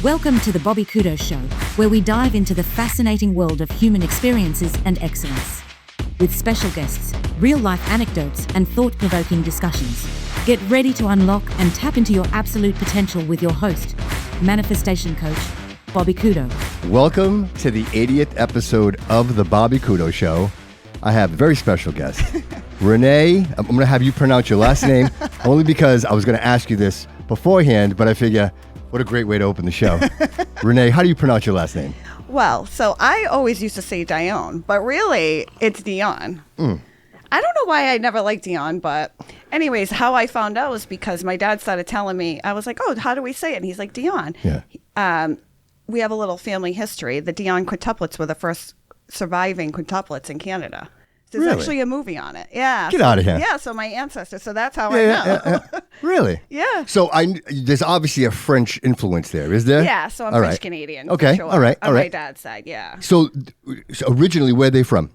Welcome to the Bobby Kudo Show, where we dive into the fascinating world of human experiences and excellence. With special guests, real-life anecdotes, and thought-provoking discussions. Get ready to unlock and tap into your absolute potential with your host, manifestation coach, Bobby Kudo. Welcome to the 80th episode of the Bobby Kudo Show. I have a very special guest. Rene, I'm going to have you pronounce your last name, only because I was going to ask you this beforehand, but I figure, what a great way to open the show. Rene, how do you pronounce your last name? Well, so I always used to say Dionne, but really it's Dionne. I don't know why I never liked Dionne, but anyways, how I found out was because my dad started telling me, I was like, oh, how do we say it? And he's like, Dionne. Yeah. We have a little family history. The Dionne quintuplets were the first surviving quintuplets in Canada. There's actually a movie on it. Yeah. Get out of here. Yeah, so my ancestors. So that's how I know. Yeah. Really? Yeah. So there's obviously a French influence there, is there? Yeah, so I'm French Canadian. Okay, for sure, all right. on my dad's side, yeah. So originally, where are they from?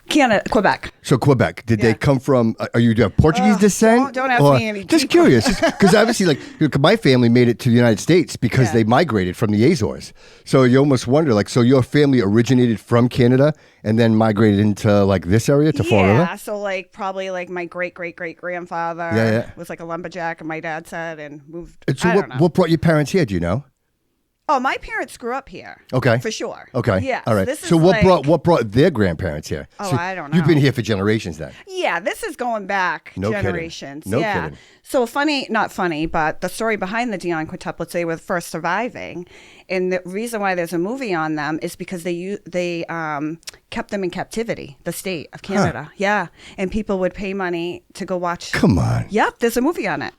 Canada, Quebec. So Quebec. Did they come from, are you of Portuguese descent? Don't ask me any Just curious. Because obviously, my family made it to the United States because they migrated from the Azores. So you almost wonder, so your family originated from Canada and then migrated into this area to Fall River? Yeah, so probably my great-great-great-grandfather was a lumberjack, and my dad said, and moved. And so what brought your parents here, do you know? Oh, my parents grew up here. Okay. For sure. Okay. Yeah. All right. So what brought their grandparents here? Oh, so I don't know. You've been here for generations then. Yeah, this is going back generations. No kidding. So not funny, but the story behind the Dionne quintuplets, they were the first surviving. And the reason why there's a movie on them is because they kept them in captivity, the state of Canada. Huh. Yeah. And people would pay money to go watch. Come on. Yep, there's a movie on it.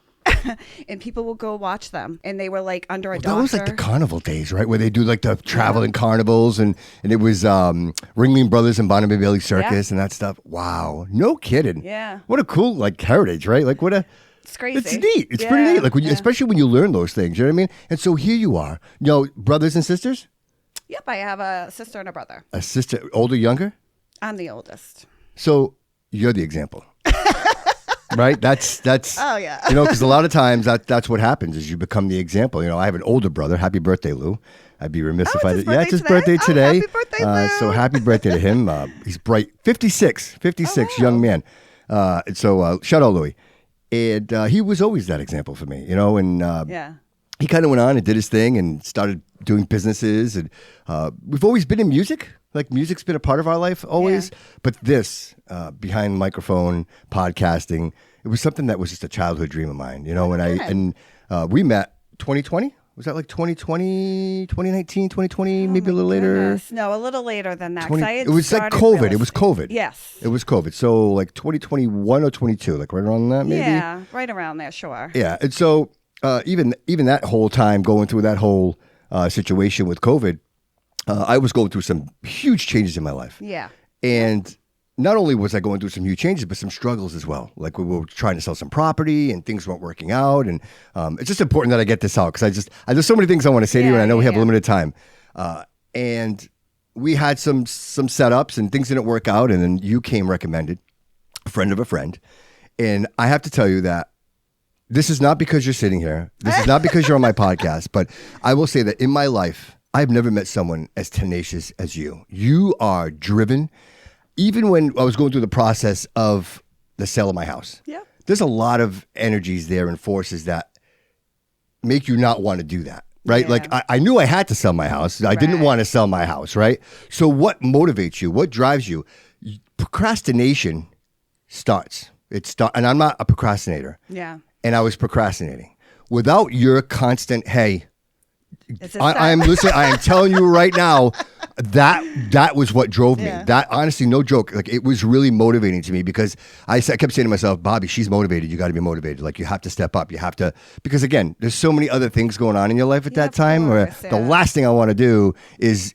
And people will go watch them, and they were under a doctor. That was the carnival days, right? Where they do the traveling carnivals, and it was Ringling Brothers and Barnum and Bailey Circus and that stuff. Wow, no kidding. Yeah, what a cool heritage, right? It's crazy. It's neat. It's pretty neat. Especially when you learn those things. You know what I mean? And so here you are, brothers and sisters. Yep, I have a sister and a brother. A sister, older, younger? I'm the oldest. So you're the example. Right? That's oh yeah. Because a lot of times that's what happens is you become the example. I have an older brother. Happy birthday, Lou. I'd be remiss if I did. Yeah, it's his birthday today. Happy birthday, Lou. So happy birthday to him. He's bright. 56, young man. So shout out Louie. And he was always that example for me, and he kind of went on and did his thing and started doing businesses. And we've always been in music. Music's been a part of our life always. Yeah. But this, behind the microphone, podcasting, it was something that was just a childhood dream of mine, and we met 2020. Was that 2020, 2019, 2020, maybe a little later? No, a little later than that. It was COVID. It was COVID. Yes. It was COVID. So 2021 or 22, right around that maybe? Yeah, right around there, sure. Yeah. And so even that whole time going through that whole situation with COVID, I was going through some huge changes in my life. Yeah. And not only was I going through some huge changes, but some struggles as well. We were trying to sell some property and things weren't working out. And it's just important that I get this out because there's so many things I want to say to you, and I know we have limited time. And we had some setups and things didn't work out. And then you came recommended, a friend of a friend. And I have to tell you that this is not because you're sitting here. This is not because you're on my podcast. But I will say that in my life, I've never met someone as tenacious as you. You are driven. Even when I was going through the process of the sale of my house, there's a lot of energies there and forces that make you not want to do that, right? Yeah. I knew I had to sell my house. I didn't want to sell my house, right? So what motivates you? What drives you? Procrastination starts. And I'm not a procrastinator. Yeah. And I was procrastinating. Without your constant, hey, I am telling you right now, that was what drove me. That, honestly, no joke. It was really motivating to me because I kept saying to myself, Bobby, she's motivated. You got to be motivated. You have to step up. You have to, because again, there's so many other things going on in your life at that time where the last thing I want to do is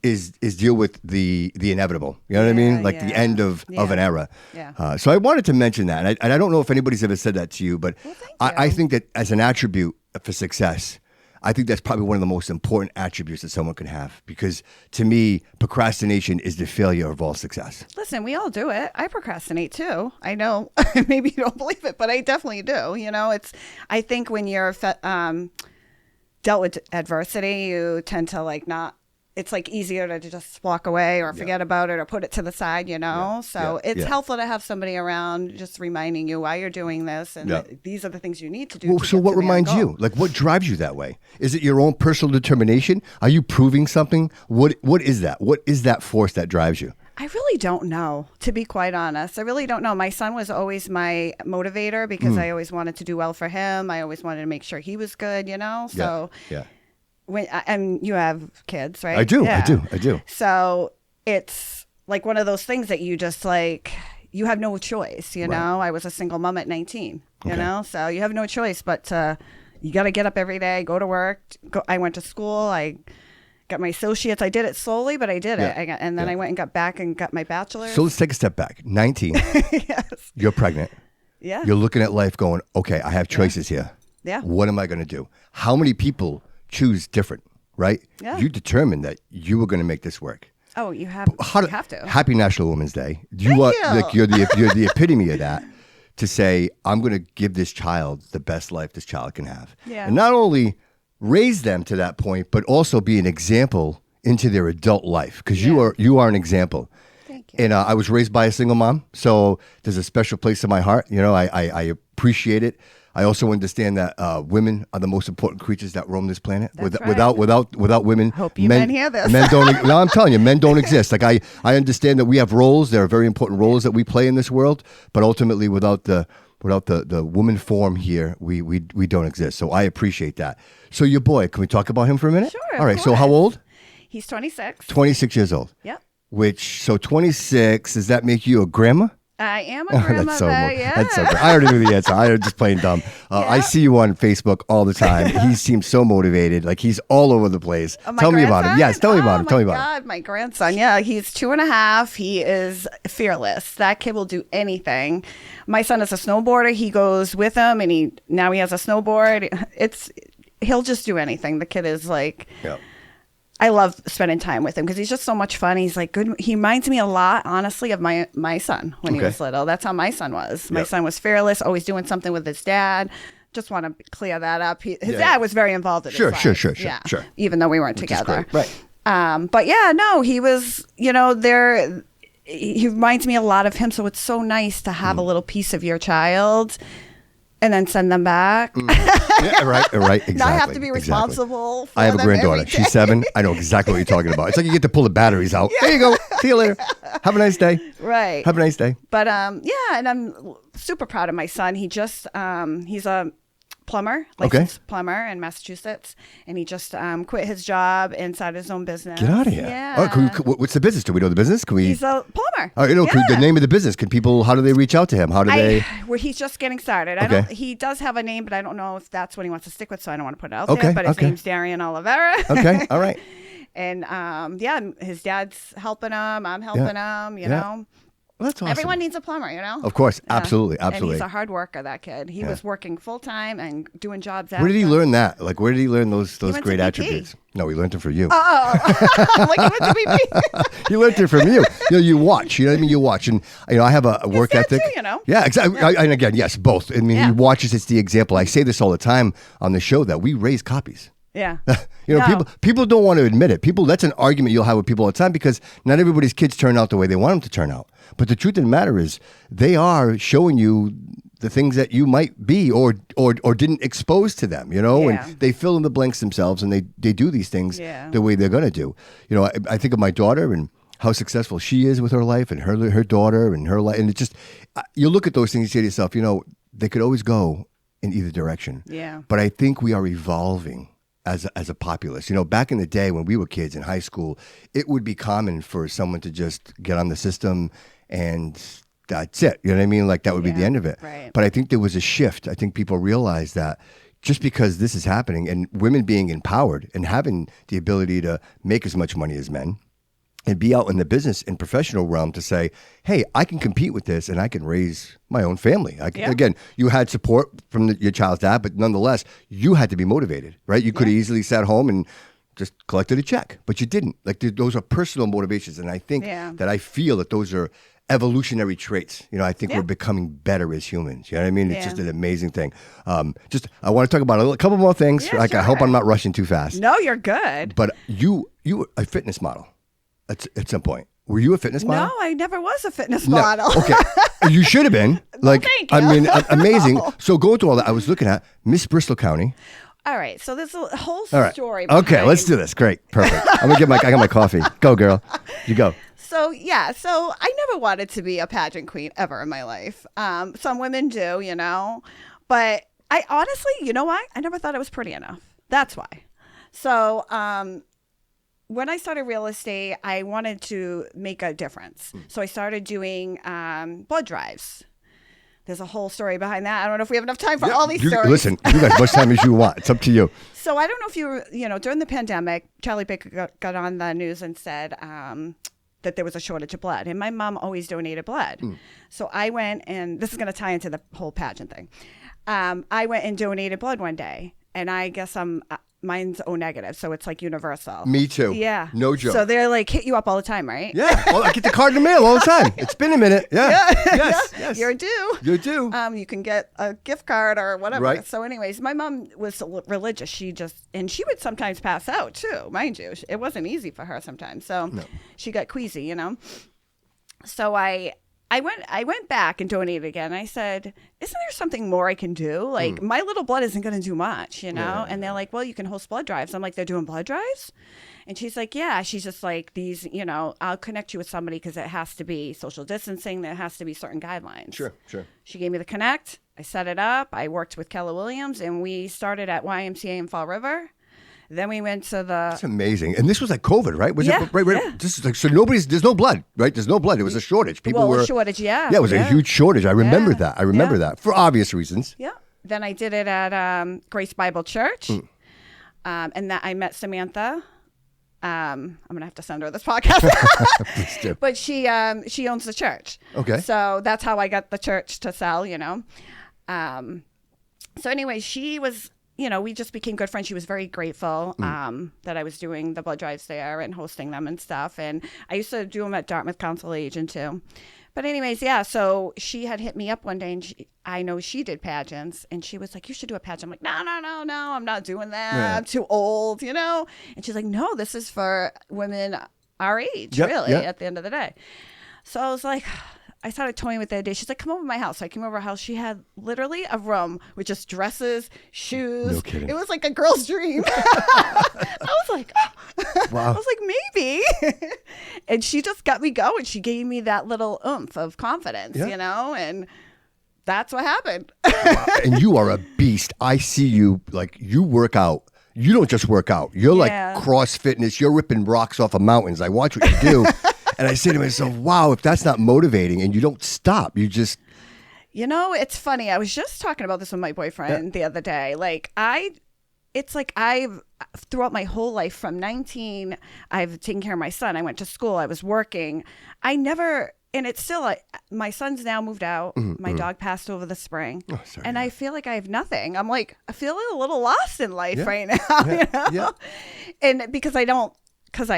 deal with the inevitable. You know what I mean? The end of an era. Yeah. So I wanted to mention that. And I don't know if anybody's ever said that to you, but I think that as an attribute for success, I think that's probably one of the most important attributes that someone can have because to me, procrastination is the failure of all success. Listen, we all do it. I procrastinate too. I know maybe you don't believe it, but I definitely do. I think when you're dealt with adversity, you tend to like not. It's like easier to just walk away or forget about it or put it to the side, you know? So it's helpful to have somebody around just reminding you why you're doing this and these are the things you need to do. Well, so what reminds you? Like what drives you that way? Is it your own personal determination? Are you proving something? What is that? What is that force that drives you? I really don't know, to be quite honest. I really don't know. My son was always my motivator because I always wanted to do well for him. I always wanted to make sure he was good, you know? So and you have kids, right? I do. So it's like one of those things that you just like, you have no choice, you know? I was a single mom at 19, you know? So you have no choice but you got to get up every day, go to work. I went to school. I got my associates. I did it slowly, but I did it. And then I went and got back and got my bachelor's. So let's take a step back. 19. Yes. You're pregnant. Yeah. You're looking at life going, okay, I have choices here. Yeah. What am I going to do? How many people choose different, right? Yeah. You determined that you were going to make this work. Oh, you have to. Happy National Women's Day. Thank you. Like you're the epitome of that. To say, I'm going to give this child the best life this child can have. Yeah. And not only raise them to that point, but also be an example into their adult life. Because you are an example. Thank you. And I was raised by a single mom, so there's a special place in my heart. You know, I appreciate it. I also understand that women are the most important creatures that roam this planet. That's right. Without women, hope you men hear this. Men don't. No, I'm telling you, men don't exist. Like I understand that we have roles. There are very important roles that we play in this world. But ultimately, without the woman form here, we don't exist. So I appreciate that. So your boy, can we talk about him for a minute? Sure. All right. So how old? He's 26. 26 years old. Yep. So 26. Does that make you a grandma? I am a grandmother. That's so good. I already knew the answer. I was just playing dumb. I see you on Facebook all the time. He seems so motivated. Like he's all over the place. Tell me about him. Yes, tell me about him. Tell me about him. Oh my God, my grandson. Yeah, he's 2.5. He is fearless. That kid will do anything. My son is a snowboarder. He goes with him, and now he has a snowboard. He'll just do anything. The kid is like. Yeah. I love spending time with him because he's just so much fun. He's like good. He reminds me a lot, honestly, of my son when he was little. That's how my son was. My son was fearless, always doing something with his dad. Just want to clear that up. His dad was very involved in his life. Sure. Even though we weren't together. Right. But yeah, no, he was, there. He reminds me a lot of him. So it's so nice to have a little piece of your child and then send them back. Yeah, right, exactly. Not have to be responsible for I have a them granddaughter. every day. She's 7. I know exactly what you're talking about. It's like you get to pull the batteries out. There you go. See you later. Have a nice day. Right. Have a nice day. But and I'm super proud of my son. He just he's a plumber, licensed plumber in Massachusetts, and he just quit his job and started his own business. Get out of here. Yeah. What's the business? Do we know the business? He's a plumber. The name of the business. Can people, how do they reach out to him? How do they? Well, he's just getting started. He does have a name, but I don't know if that's what he wants to stick with, so I don't want to put it out there. But his name's Darian Oliveira. Okay, all right. And his dad's helping him. I'm helping him, you know. Well, that's awesome. Everyone needs a plumber, you know? Of course. Absolutely. And he's a hard worar, that kid. He was working full time and doing jobs after. Where did he learn that? Like, where did he learn those great attributes? No, he learned it from you. I'm like, he went to BP. You learned it from you. You watch. You know what I mean? You watch. And, I have a work ethic. Too, you know? Yeah, exactly. Yeah. And again, yes, both. I mean, he watches. It's the example. I say this all the time on the show that we raise copies. Yeah. People don't want to admit it. That's an argument you'll have with people all the time because not everybody's kids turn out the way they want them to turn out. But the truth of the matter is they are showing you the things that you might be or didn't expose to them, and they fill in the blanks themselves and they do these things the way they're going to do. I think of my daughter and how successful she is with her life and her daughter and her life. And it's just, you look at those things and say to yourself, they could always go in either direction. Yeah. But I think we are evolving as a populace. Back in the day when we were kids in high school, it would be common for someone to just get on the system and that's it. You know what I mean? Like that would be the end of it. Right. But I think there was a shift. I think people realized that just because this is happening and women being empowered and having the ability to make as much money as men and be out in the business and professional realm to say, hey, I can compete with this and I can raise my own family. Again, you had support from your child's dad, but nonetheless, you had to be motivated, right? You could have easily sat home and just collected a check, but you didn't. Like those are personal motivations. And I think that I feel that those are evolutionary traits. You know, I think we're becoming better as humans. You know what I mean? It's just an amazing thing. I want to talk about a couple more things. Yeah, like, sure. I hope I'm not rushing too fast. No, you're good. But you were a fitness model at some point. Were you a fitness model? No, I never was a fitness model. Okay. You should have been. Like, thank you. I mean, amazing. So going through all that, I was looking at Miss Bristol County. All right, so there's a whole All right. story. Okay, let's do this. Great. Perfect. I got my coffee. Go, girl. You go. So I never wanted to be a pageant queen ever in my life. Some women do, you know, but I honestly, you know why? I never thought I was pretty enough. That's why. So when I started real estate, I wanted to make a difference. So I started doing blood drives. There's a whole story behind that. I don't know if we have enough time for all these stories. Listen, you got as much time as you want. It's up to you. So I don't know if you were, during the pandemic, Charlie Baker got on the news and said that there was a shortage of blood. And my mom always donated blood. So I went, and this is going to tie into the whole pageant thing. I went and donated blood one day. And I guess mine's O negative, so it's like universal. Me too. Yeah. No joke. So they're like hit you up all the time, right? Yeah. Well, I get the card in the mail all the time. It's been a minute. Yeah. Yes. You're due. You're due. You can get a gift card or whatever. Right. So anyways, my mom was religious. She would sometimes pass out too, mind you. It wasn't easy for her sometimes. So she got queasy, you know. So I went back and donated again. I said, isn't there something more I can do? Like, my little blood isn't going to do much, you know? Yeah. And they're like, well, you can host blood drives. I'm like, they're doing blood drives? And she's like, yeah. She's just like, these, I'll connect you with somebody because it has to be social distancing. There has to be certain guidelines. Sure. She gave me the connect. I set it up. I worked with Keller Williams, and we started at YMCA in Fall River. Then we went to the... That's amazing. And this was like COVID, right? Was it right? Yeah. This is like, so there's no blood, right? There's no blood. It was a shortage. A shortage, yeah. Yeah, it was a huge shortage. I remember that. I remember that for obvious reasons. Yeah. Then I did it at Grace Bible Church. And that I met Samantha. I'm going to have to send her this podcast. But she owns the church. Okay. So that's how I got the church to sell, So anyway, she was... we just became good friends. She was very grateful that I was doing the blood drives there and hosting them and stuff. And I used to do them at Dartmouth Council Agent too. But anyways, yeah, so she had hit me up one day, and I know she did pageants, and she was like, you should do a pageant. I'm like, no, I'm not doing that. Yeah. I'm too old, And she's like, no, this is for women our age, really, at the end of the day. So I was like... I started toying with that day. She's like, come over to my house. So I came over to her house. She had literally a room with just dresses, shoes. No kidding. It was like a girl's dream. I was like, oh. Wow. I was like, maybe. And she just got me going. She gave me that little oomph of confidence, and that's what happened. Wow. And you are a beast. I see you, like, you work out. You don't just work out. You're like cross fitness. You're ripping rocks off of mountains. I watch what you do. And I say to myself, wow, if that's not motivating and you don't stop, you just... it's funny. I was just talking about this with my boyfriend the other day. Like, I've, throughout my whole life from 19, I've taken care of my son. I went to school. I was working. And it's still, my son's now moved out. My dog passed over the spring. Oh, sorry. And I feel like I have nothing. I'm like, I feel a little lost in life right now, Yeah. And because I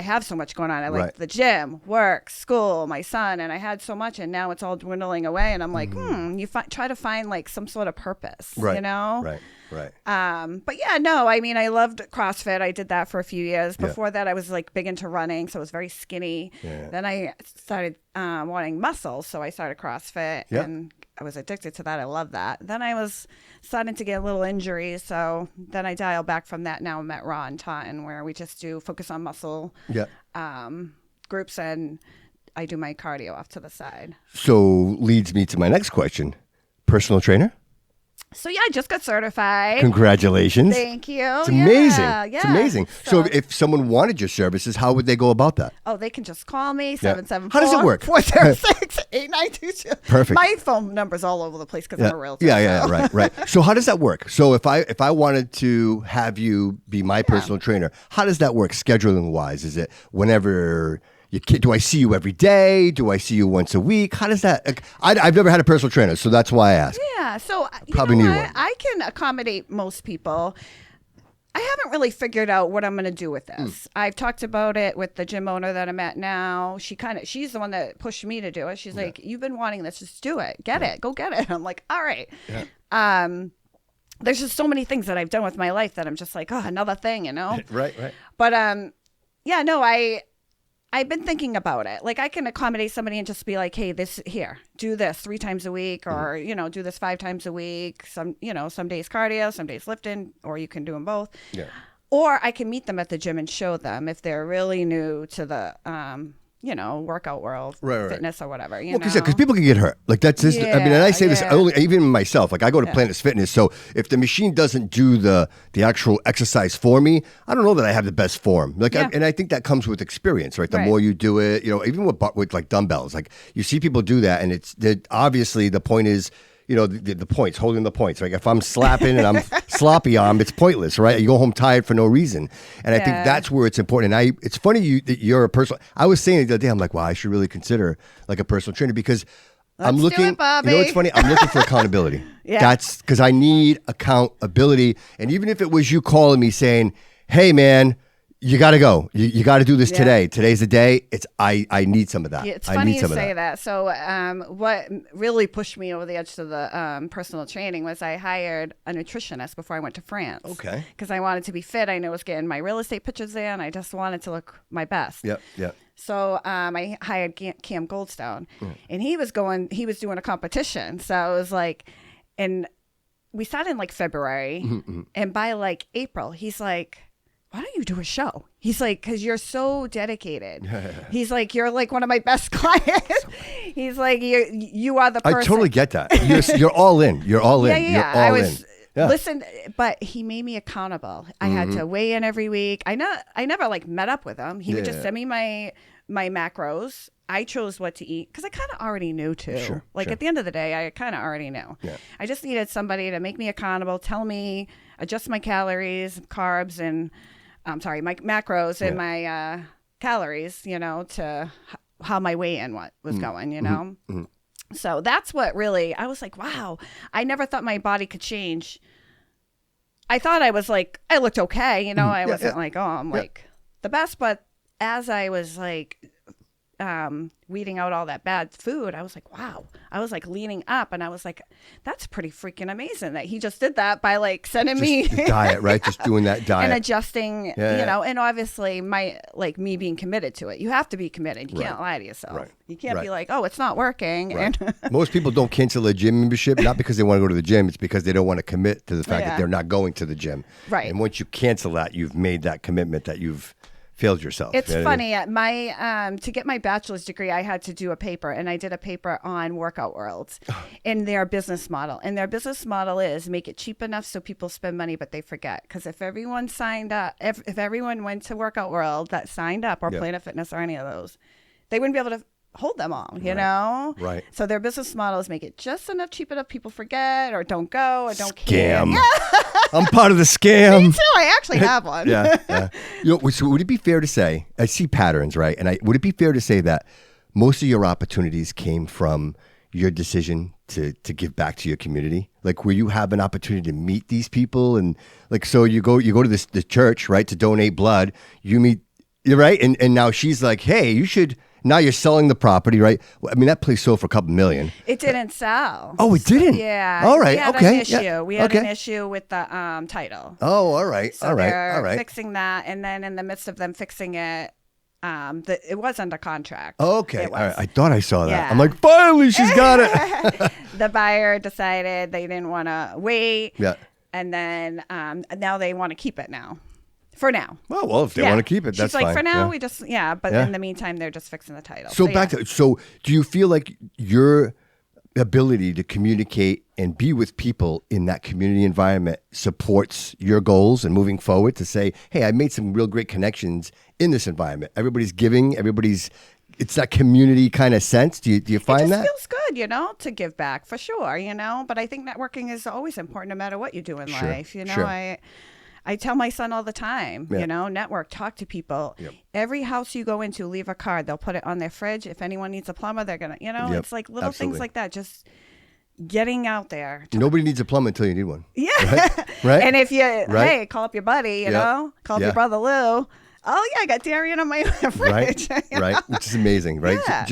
have so much going on. I like the gym, work, school, my son, and I had so much, and now it's all dwindling away. And I'm like, you try to find like some sort of purpose, Right. But yeah, no, I mean, I loved CrossFit. I did that for a few years. Before that, I was like big into running, so I was very skinny. Yeah. Then I started wanting muscles, so I started CrossFit, and I was addicted to that. I love that. Then I was starting to get a little injuries, so then I dialed back from that. Now I'm at Raw and Taunton, where we just do focus on muscle groups, and I do my cardio off to the side. So leads me to my next question. Personal trainer? So yeah, I just got certified. Congratulations. Thank you. It's amazing. Yeah. It's amazing. So if someone wanted your services, how would they go about that? Oh, they can just call me, 774. How does it work? 406-8922. Perfect. My phone number's all over the place because I'm a realtor. Yeah, right. So how does that work? So if I wanted to have you be my personal trainer, how does that work scheduling wise? Is it whenever... do I see you every day? Do I see you once a week? How does that... I've never had a personal trainer, so that's why I asked. Yeah, so probably need one. I can accommodate most people. I haven't really figured out what I'm going to do with this. I've talked about it with the gym owner that I'm at now. She's the one that pushed me to do it. She's like, you've been wanting this, just do it. Get it. Go get it. I'm like, all right. Yeah. There's just so many things that I've done with my life that I'm just like, oh, another thing, you know? Right. But I've been thinking about it. Like, I can accommodate somebody and just be like, hey, do this 3 times a week, or, do this 5 times a week. Some days cardio, some days lifting, or you can do them both. Yeah. Or I can meet them at the gym and show them if they're really new to the, workout world, fitness or whatever. Because people can get hurt. Like that's just, I mean, and I say this even myself. Like I go to Planet Fitness, so if the machine doesn't do the actual exercise for me, I don't know that I have the best form. Like, and I think that comes with experience, right? The more you do it, even with like dumbbells, like you see people do that, and obviously the point is. The points, holding the points. Like if I'm slapping and I'm sloppy arm, it's pointless, right? You go home tired for no reason. And I think that's where it's important. And it's funny that you're a personal. I was saying the other day, I'm like, wow, I should really consider like a personal trainer because I'm looking. Do it, Bobby. You know what's funny? I'm looking for accountability. That's because I need accountability. And even if it was you calling me saying, hey, man, you got to go. You got to do this today. Today's the day. I need some of that. Yeah, it's funny you say that. So what really pushed me over the edge to the personal training was I hired a nutritionist before I went to France. Okay. Because I wanted to be fit. I knew I was getting my real estate pictures there, and I just wanted to look my best. Yep. So I hired Cam Goldstone, and he was doing a competition. So I was like, and we started in like February, and by like April, he's like, why don't you do a show? He's like, because you're so dedicated. He's like, you're like one of my best clients. He's like, you are the person. I totally get that. You're all in. You're all in. Yeah. You're all in. Listen, but he made me accountable. I had to weigh in every week. I never like met up with him. He would just send me my macros. I chose what to eat because I kind of already knew too. Sure. At the end of the day, I kind of already knew. Yeah. I just needed somebody to make me accountable, tell me, adjust my calories, carbs, and my macros and my calories, to how my weigh-in was going, So that's what really, I was like, wow, I never thought my body could change. I thought I was like, I looked okay, I wasn't like, oh, I'm like the best. But as I was like, weeding out all that bad food, I was like, wow. I was like leaning up, and I was like, that's pretty freaking amazing that he just did that by like sending me the diet, right? Just doing that diet and adjusting, and obviously me being committed to it. You have to be committed. You can't lie to yourself. Right. You can't be like, oh, it's not working. Right. And most people don't cancel a gym membership, not because they want to go to the gym. It's because they don't want to commit to the fact that they're not going to the gym. Right. And once you cancel that, you've made that commitment that you've failed yourself. It's funny. My to get my bachelor's degree, I had to do a paper, and I did a paper on Workout Worlds in their business model. And their business model is make it cheap enough so people spend money, but they forget. Because if everyone signed up, if everyone went to Workout World that signed up, or Planet Fitness, or any of those, they wouldn't be able to hold them all, you know? Right. So their business model is make it just enough, cheap enough, people forget, or don't go, or don't care. Yeah. I'm part of the scam. Me too. I actually have one. Yeah. So would it be fair to say, I see patterns, right? And would it be fair to say that most of your opportunities came from your decision to give back to your community? Like where you have an opportunity to meet these people, and like, so you go to the church, right, to donate blood, you meet, right? And now she's like, hey, you should. Now you're selling the property, right? I mean, that place sold for a couple million. It didn't sell. Oh, it didn't? Yeah. All right. We had okay. An issue. Yeah. We had an issue with the title. Oh, all right. So all right. they're all right. fixing that, and then in the midst of them fixing it, it was under contract. Okay. All right. I thought I saw that. Yeah. I'm like, finally, she's got it. The buyer decided they didn't want to wait. Yeah. And then now they want to keep it now. For now. Well, if they want to keep it, that's fine. She's like, for now, we just, but in the meantime, they're just fixing the title. So do you feel like your ability to communicate and be with people in that community environment supports your goals and moving forward to say, hey, I made some real great connections in this environment. Everybody's giving, it's that community kind of sense. Do you find that? It just feels good, to give back for sure, But I think networking is always important no matter what you do in life. Sure. I tell my son all the time, network, talk to people. Yep. Every house you go into, leave a card. They'll put it on their fridge. If anyone needs a plumber, they're going to, it's like little things like that. Just getting out there. Nobody needs a plumber until you need one. Yeah. Right? And if you, Right? hey, call up your buddy, you know, call up your brother Lou. Oh yeah, I got Darian on my fridge. Right, right, which is amazing, right? Yeah.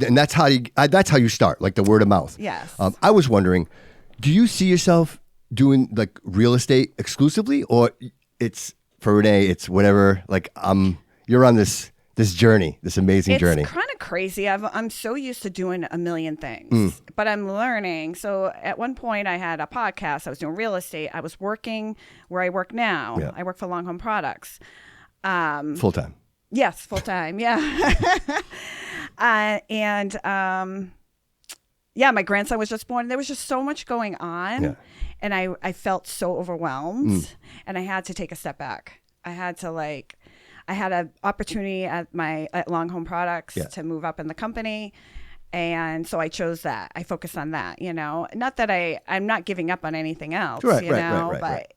And that's how you start, like the word of mouth. Yes. I was wondering, do you see yourself doing like real estate exclusively, or it's for Rene? It's whatever. Like you're on this journey, this amazing journey. It's kind of crazy. I'm so used to doing a million things, but I'm learning. So at one point I had a podcast. I was doing real estate. I was working where I work now. Yeah. I work for Long Home Products. Full time. Yes, full time. Yeah. My grandson was just born. There was just so much going on. Yeah. And I felt so overwhelmed and I had to take a step back. I had an opportunity at Long Home Products to move up in the company. And so I chose that. I focused on that, you know, not that I'm not giving up on anything else, Right, you know, but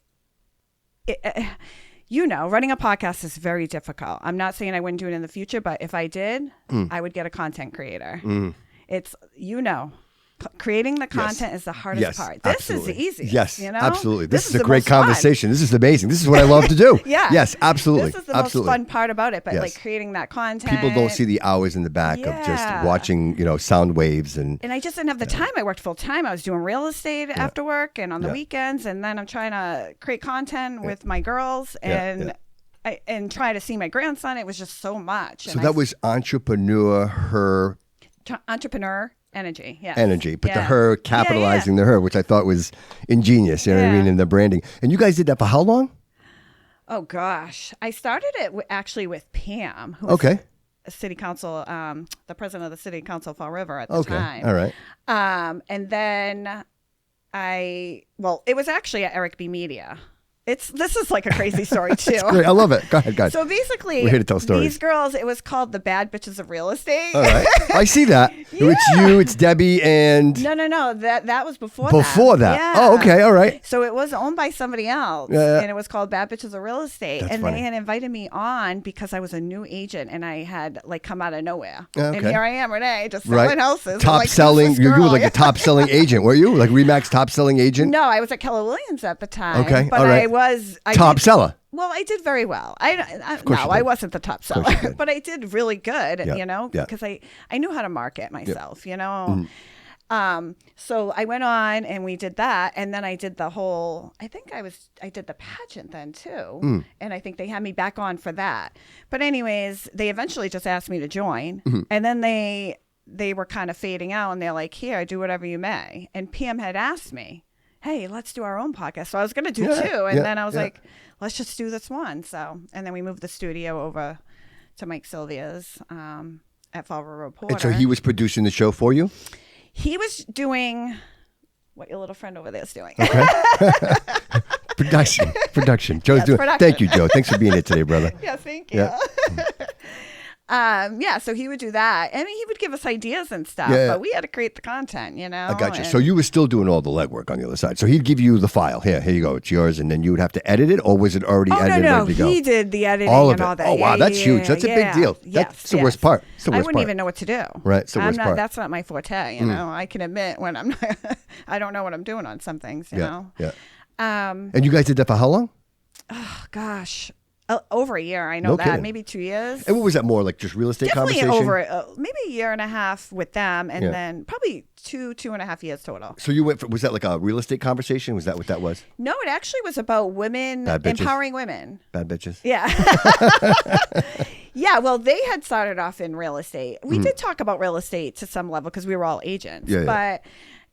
you know, running a podcast is very difficult. I'm not saying I wouldn't do it in the future, but if I did, I would get a content creator. It's, you know, creating the content is the hardest part. This is the easiest. Yes, you know? absolutely. This is a the great most fun. conversation. This is amazing. This is what I love to do. Yeah. Yes, absolutely. This is the absolutely. most fun part about it, but Yes. like creating that content. People don't see the hours in the back of just watching, you know, sound waves and I just didn't have the time. I worked full time. I was doing real estate after work and on the weekends, and then I'm trying to create content with my girls and try to see my grandson. It was just so much. So that was EntrepreneurHer. Entrepreneur Energy, yes. Energy, but the her capitalizing the her, which I thought was ingenious, you know what I mean, in the branding. And you guys did that for how long? Oh gosh, I started it actually with Pam, who was a city council, the president of the city council of Fall River at the time. All right. And then it was actually at Eric B. Media. This is like a crazy story too. Great. I love it. Go ahead, guys. So basically, we're here to tell stories. These girls, it was called the Bad Bitches of Real Estate. All right. I see that. It's you, it's Debbie, and No. That was before that. Yeah. Oh, okay. All right. So it was owned by somebody else, and it was called Bad Bitches of Real Estate. That's and funny. they had invited me on because I was a new agent, and I had like come out of nowhere. Okay. And here I am, Renee, just selling houses. Top like, selling. You were like a a top selling agent, were you? Like Remax top selling agent? No, I was at Keller Williams at the time. Okay. But all right. I was top seller. Well, I did very well. I wasn't the top seller, but I did really good, you know, because I knew how to market myself, you know. So I went on and we did that. And then I did I did the pageant then too. And I think they had me back on for that. But anyways, they eventually just asked me to join. And then they were kind of fading out and they're like, here, do whatever you may. And Pam had asked me, hey, let's do our own podcast. So I was going to do two. And then I was like, let's just do this one. So, and then we moved the studio over to Mike Sylvia's at Fall River Reporter. And so he was producing the show for you? He was doing what your little friend over there is doing. Okay. Production. Joe's doing. production. Thank you, Joe. Thanks for being here today, brother. Yeah, thank you. Yeah. So he would do that. I mean, he would give us ideas and stuff, but we had to create the content, you know. I got you. So you were still doing all the legwork on the other side. So he'd give you the file. Here you go. It's yours. And then you would have to edit it, or was it already edited and ready to go? He did the editing all of and it. all that. Oh, wow. That's huge. That's a big deal. That's the worst part. It's the worst I wouldn't even know what to do. Right. It's the worst part. That's not my forte, you know. I can admit when I'm not, I don't know what I'm doing on some things, you know. Yeah. And you guys did that for how long? Oh, gosh. Over a year, I know No that. kidding. Maybe 2 years. And what was that more like, just real estate Definitely conversation? over maybe a year and a half with them, and then probably 2.5 years total. So you went was that like a real estate conversation? Was that what that was? No, it actually was about women, empowering women. Bad bitches. Yeah. Yeah, well, they had started off in real estate. We did talk about real estate to some level because we were all agents, but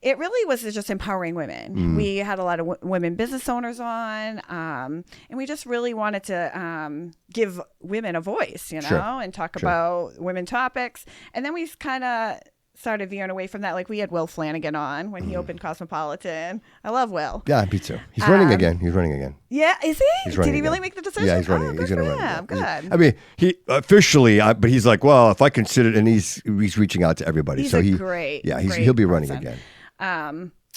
it really was just empowering women. We had a lot of women business owners on, and we just really wanted to give women a voice, you know, and talk about women topics. And then we kind of started veering away from that. Like we had Will Flanagan on when he opened Cosmopolitan. I love Will. Yeah, me too. He's running again. Yeah, is he? He's running Did he really again. make the decision? Yeah, he's running. Oh, He's going to run him. again. Good. I mean, he officially, but he's like, well, if I consider, and he's reaching out to everybody. He's so great. Yeah, great he'll be running person. again.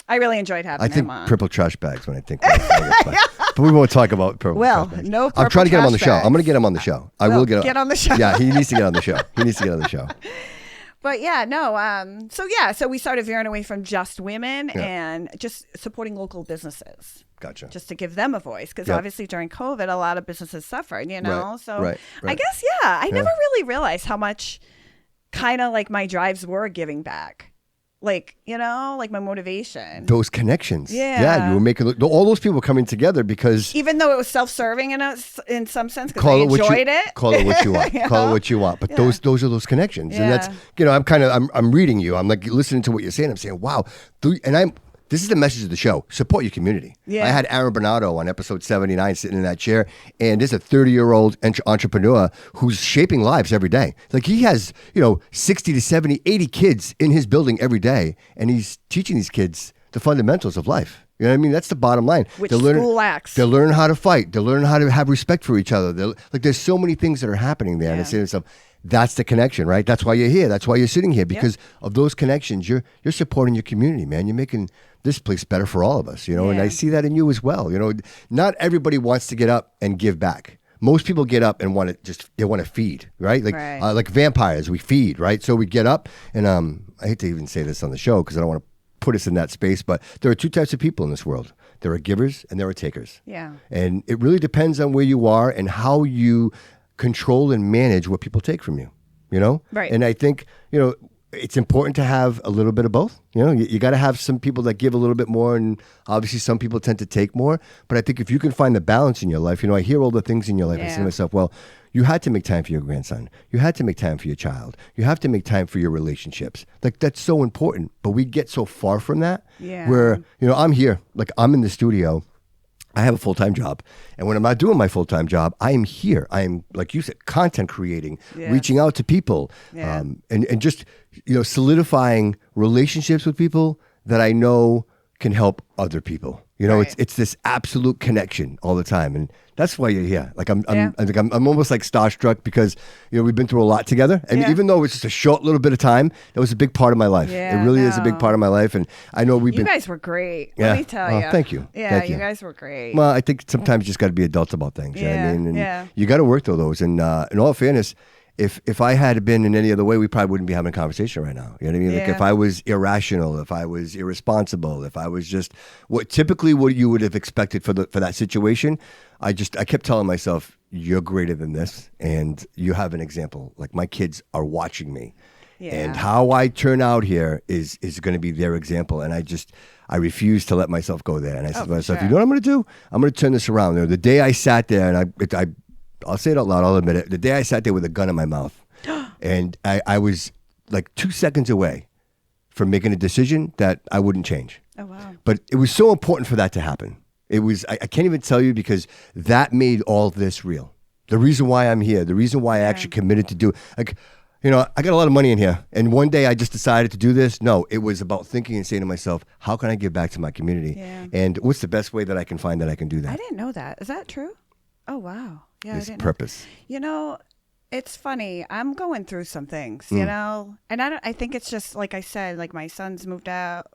I really enjoyed having I think him on. purple trash bags when I think. But we won't talk about purple trash bags. No purple I'm trying to get him on the trash show. bags. I'm going to get him on the show. I will get on the show. Yeah, he needs to get on the show. But yeah, no. So we started veering away from just women and just supporting local businesses. Gotcha. Just to give them a voice, because obviously during COVID, a lot of businesses suffered. Right. I guess I never really realized how much kind of like my drives were giving back. Like, like my motivation. Those connections. Yeah. You were making all those people coming together because... Even though it was self-serving in some sense, because I enjoyed it. Call it what you want. Call it what you want. But those are those connections. And that's, I'm reading you. I'm like listening to what you're saying. I'm saying, wow. This is the message of the show. Support your community. Yeah. I had Aaron Bernardo on episode 79 sitting in that chair, and there's a 30-year-old entrepreneur who's shaping lives every day. Like he has, 60 to 70, 80 kids in his building every day, and he's teaching these kids the fundamentals of life. You know what I mean? That's the bottom line. Which school lacks. They'll learn how to fight. They'll learn how to have respect for each other. There's so many things that are happening there. And I say to myself, that's the connection, right? That's why you're here. That's why you're sitting here, because of those connections. You're supporting your community, man. You're making this place better for all of us, and I see that in you as well. Not everybody wants to get up and give back. Most people get up and want to feed, right? Like vampires, we feed, right? So we get up, and I hate to even say this on the show because I don't want to put us in that space, but there are two types of people in this world. There are givers and there are takers. Yeah. And it really depends on where you are and how you control and manage what people take from you, Right. And I think, it's important to have a little bit of both. You got to have some people that give a little bit more, and obviously some people tend to take more. But I think if you can find the balance in your life, I hear all the things in your life. I say to myself, well, you had to make time for your grandson. You had to make time for your child. You have to make time for your relationships. Like that's so important. But we get so far from that where, I'm here, like I'm in the studio. I have a full-time job. And when I'm not doing my full-time job, I am here. I am, like you said, content creating, reaching out to people, and just, solidifying relationships with people that I know can help other people. It's this absolute connection all the time. And that's why you're here. Like I'm almost like starstruck because, we've been through a lot together. And even though it's just a short little bit of time, that was a big part of my life. Yeah, it really is a big part of my life. And I know you guys were great. Let me tell you. Thank you. Yeah, you guys were great. Well, I think sometimes you just got to be adults about things. You know what I mean? And you got to work through those. And in all fairness, if I had been in any other way, we probably wouldn't be having a conversation right now. You know what I mean? Like if I was irrational, if I was irresponsible, if I was just what you would have expected for that situation, I kept telling myself, you're greater than this, and you have an example. Like my kids are watching me, and how I turn out here is going to be their example. And I refuse to let myself go there. And I said to myself, you know what I'm going to do? I'm going to turn this around. The day I sat there, and I'll say it out loud, I'll admit it. The day I sat there with a gun in my mouth, and I was like 2 seconds away from making a decision that I wouldn't change. Oh, wow. But it was so important for that to happen. It was, I can't even tell you, because that made all this real. The reason why I'm here, the reason why I actually committed to do it. Like, I got a lot of money in here, and one day I just decided to do this. No, it was about thinking and saying to myself, how can I give back to my community? Yeah. And what's the best way that I can find that I can do that? I didn't know that. Is that true? Oh, wow. Yeah, This purpose. It's funny. I'm going through some things, and I think it's just like I said, like my son's moved out.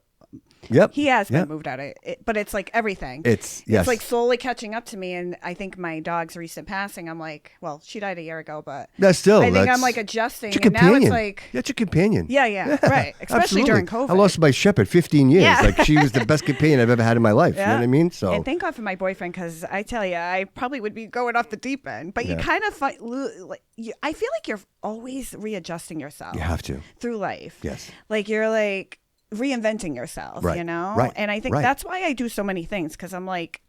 Yep. He has been moved out, but it's like everything. It's like slowly catching up to me, and I think my dog's recent passing, I'm like, well, she died a year ago, but I think I'm like adjusting, and now it's like that's your companion. Yeah, right. Especially during COVID. I lost my shepherd 15 years. Yeah. Like she was the best companion I've ever had in my life. You know what I mean? So and thank God for my boyfriend, because I tell you, I probably would be going off the deep end. But you kind of I feel like you're always readjusting yourself. You have to through life. Yes. Like you're like reinventing yourself, right. Right. And I think that's why I do so many things, because I'm like,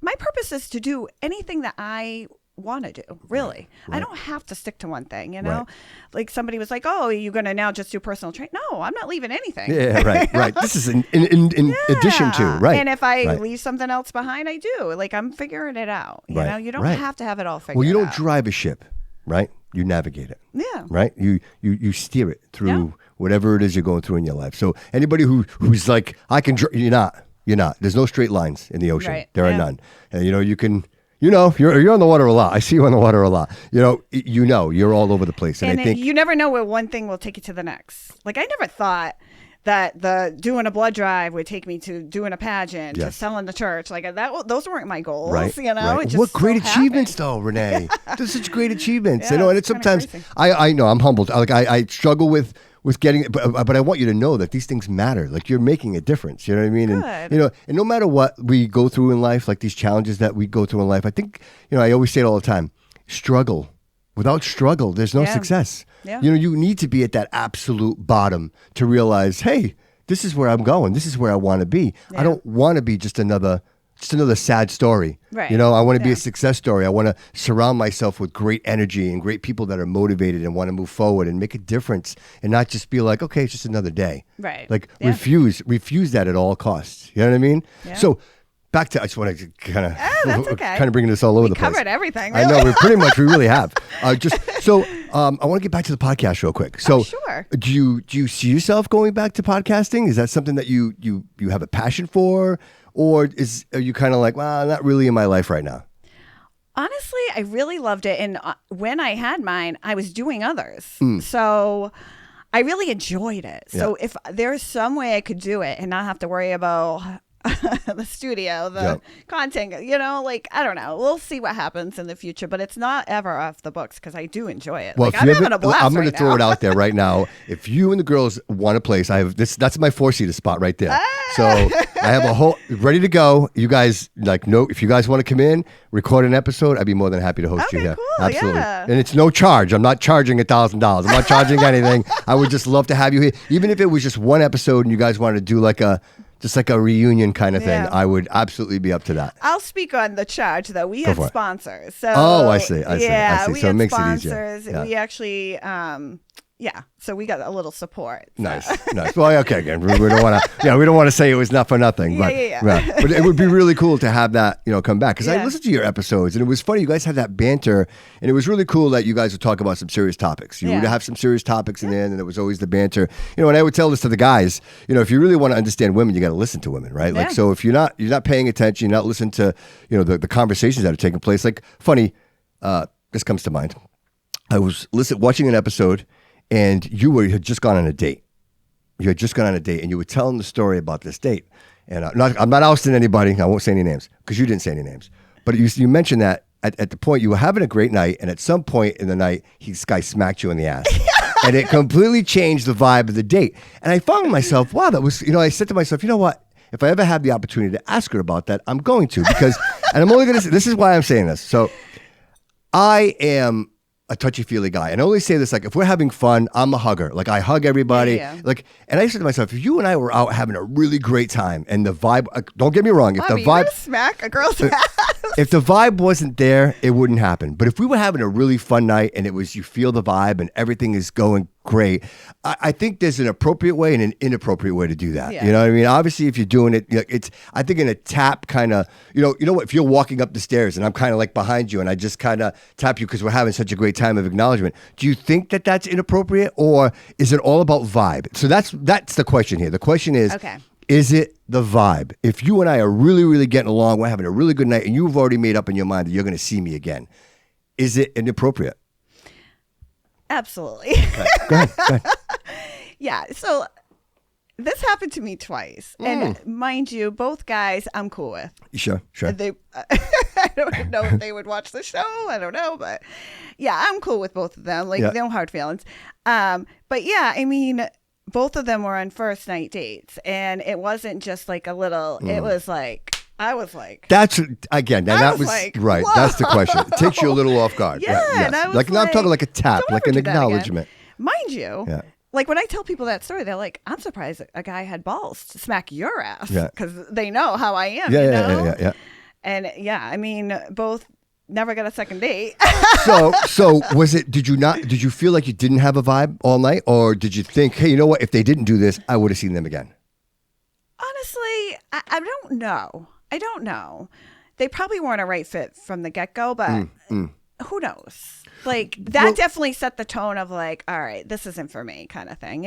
my purpose is to do anything that I want to do, really. Right. I don't have to stick to one thing, Right. Like somebody was like, oh, you're going to now just do personal training. No, I'm not leaving anything. Yeah, right. This is in addition to, right. And if I leave something else behind, I do. Like I'm figuring it out, you know? You don't have to have it all figured out. Well, you don't drive a ship, right? You navigate it. Yeah. Right? You steer it through whatever it is you're going through in your life. So anybody who's like, I can, you're not. There's no straight lines in the ocean. Right. There are none. And you can, you're on the water a lot. I see you on the water a lot. You're all over the place. And I think you never know where one thing will take you to the next. Like I never thought that doing a blood drive would take me to doing a pageant, to selling the church. Like those weren't my goals, right. It just what great so achievements happened. though, Renee. They're such great achievements. Yeah, And it's sometimes I know I'm humbled. Like I struggle with with getting, but I want you to know that these things matter. Like you're making a difference. You know what I mean? Good. And and no matter what we go through in life, like these challenges that we go through in life, I think I always say it all the time: struggle. Without struggle, there's no success. Yeah. You need to be at that absolute bottom to realize, hey, this is where I'm going. This is where I want to be. Yeah. I don't want to be just another sad story. Right. I want to be a success story. I want to surround myself with great energy and great people that are motivated and want to move forward and make a difference and not just be like, okay, it's just another day. Right. Like refuse that at all costs. You know what I mean? Yeah. So back to, I just want to kind of bring this all over the place. Covered everything. Really. I know, we really have. I want to get back to the podcast real quick. So, sure. Do you see yourself going back to podcasting? Is that something that you have a passion for, or are you kind of like, well, not really in my life right now? Honestly, I really loved it, and when I had mine, I was doing others, so I really enjoyed it. So if there's some way I could do it and not have to worry about the studio, the content, I don't know. We'll see what happens in the future, but it's not ever off the books because I do enjoy it. Well, I'm having a blast. I'm going to throw it out there right now. If you and the girls want a place, I have this. That's my 4-seater spot right there. So I have a whole ready to go. You guys if you guys want to come in, record an episode, I'd be more than happy to host you here. Cool, absolutely. Yeah. And it's no charge. I'm not charging $1,000. I'm not charging anything. I would just love to have you here, even if it was just one episode and you guys wanted to do like a reunion kind of thing. I would absolutely be up to that. I'll speak on the charge though. We had sponsors. So I see. Yeah, we so had it makes sponsors. it easier. We actually so we got a little support. So. Nice. Well, okay, again, we don't want to. We don't want to say it was not for nothing. But but it would be really cool to have that, come back because I listened to your episodes and it was funny. You guys had that banter, and it was really cool that you guys would talk about some serious topics. You would have some serious topics in there, and it was always the banter. And I would tell this to the guys. If you really want to understand women, you got to listen to women, right? Like, so if you're not paying attention, you're not listening to the conversations that are taking place. Like, funny, this comes to mind. I was watching an episode. And you had just gone on a date. You had just gone on a date, and you were telling the story about this date. And I'm not ousting anybody. I won't say any names because you didn't say any names. But you mentioned that at the point you were having a great night, and at some point in the night, this guy smacked you in the ass. And it completely changed the vibe of the date. And I found myself, wow, that was, I said to myself, you know what? If I ever have the opportunity to ask her about that, I'm going to. Because, and I'm only going to say, this is why I'm saying this. So I am a touchy-feely guy. And I only say this, like, if we're having fun, I'm a hugger. Like, I hug everybody. Yeah. Like, and I said to myself, if you and I were out having a really great time and the vibe, don't get me wrong, if the vibe, smack a girl's ass. If the vibe wasn't there, it wouldn't happen. But if we were having a really fun night and you feel the vibe and everything is going great, I think there's an appropriate way and an inappropriate way to do that. Yeah. You know what I mean? Obviously, if you're doing it, I think in a tap kind of, you know what, if you're walking up the stairs and I'm kind of like behind you and I just kind of tap you because we're having such a great time of acknowledgement, do you think that that's inappropriate, or is it all about vibe? So that's the question here. The question is, okay, is it the vibe? If you and I are really, really getting along, we're having a really good night, and you've already made up in your mind that you're going to see me again, is it inappropriate? Absolutely. Okay. Go ahead. Yeah. So this happened to me twice. And mind you, both guys I'm cool with. Sure. I don't know if they would watch the show. I don't know. But yeah, I'm cool with both of them. Like, no hard feelings. But yeah, I mean, both of them were on first night dates. And it wasn't just like a little, it was like, I was like, that's again. That was like, right. whoa. That's the question. It takes you a little off guard. Yeah, yes. and I was like, now I'm talking like a tap, don't like ever an do that again. acknowledgement. Mind you, like when I tell people that story, they're like, "I'm surprised a guy had balls to smack your ass," because they know how I am. Yeah. And I mean, both never got a second date. So was it? Did you feel like you didn't have a vibe all night, or did you think, hey, you know what? If they didn't do this, I would have seen them again? Honestly, I don't know. I don't know. They probably weren't a right fit from the get-go, but who knows? Like, that definitely set the tone of like, all right, this isn't for me kind of thing,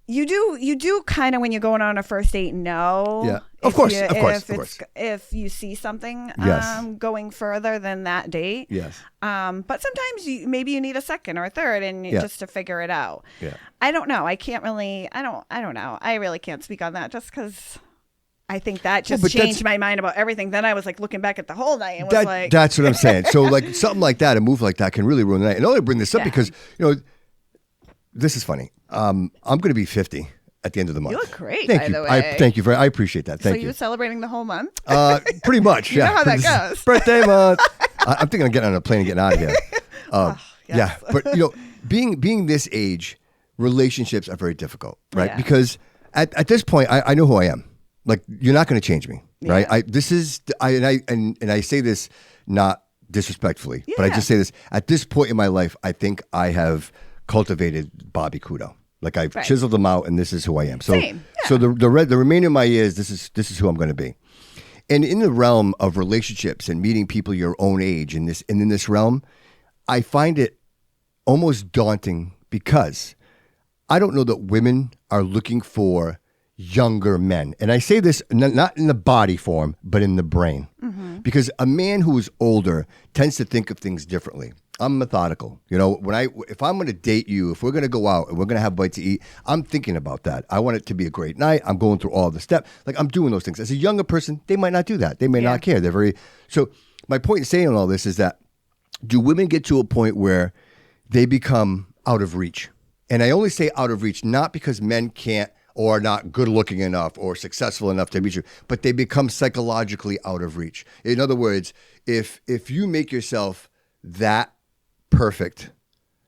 You do kind of, when you're going on a first date, know. Yeah, of course. If you see something going further than that date. Yes. But sometimes maybe you need a second or a third just to figure it out. Yeah. I don't know. I can't really, I don't know. I really can't speak on that just because I think that just changed my mind about everything. Then I was like looking back at the whole night and was like. That's what I'm saying. So like something like that, a move like that can really ruin the night. And I only bring this up because, this is funny. I'm going to be 50 at the end of the month. You look great, Thank by you. the way. Thank you. I appreciate that. Thank So you. you're celebrating the whole month? Pretty much, You yeah. know how that This is goes. Birthday month. I'm thinking of getting on a plane and getting out of here. Yes. Yeah, but being this age, relationships are very difficult, right? Yeah. Because at this point, I know who I am. Like, you're not going to change me, right? Yeah. I say this not disrespectfully, but I Yeah. just say this at this point in my life. I think I have cultivated Bobby Kudo. Like, I've chiseled them out, and this is who I am. So, Same. Yeah. so the remainder of my years, this is who I'm going to be. And in the realm of relationships and meeting people your own age, in this realm, I find it almost daunting because I don't know that women are looking for younger men. And I say this not in the body form, but in the brain. Mm-hmm. Because a man who is older tends to think of things differently. I'm methodical. If I'm going to date you, if we're going to go out and we're going to have a bite to eat, I'm thinking about that. I want it to be a great night. I'm going through all the steps. Like, I'm doing those things. As a younger person, they might not do that. They may not care. So my point in saying all this is that, do women get to a point where they become out of reach? And I only say out of reach, not because men can't or are not good looking enough or successful enough to meet you, but they become psychologically out of reach. In other words, if you make yourself that perfect,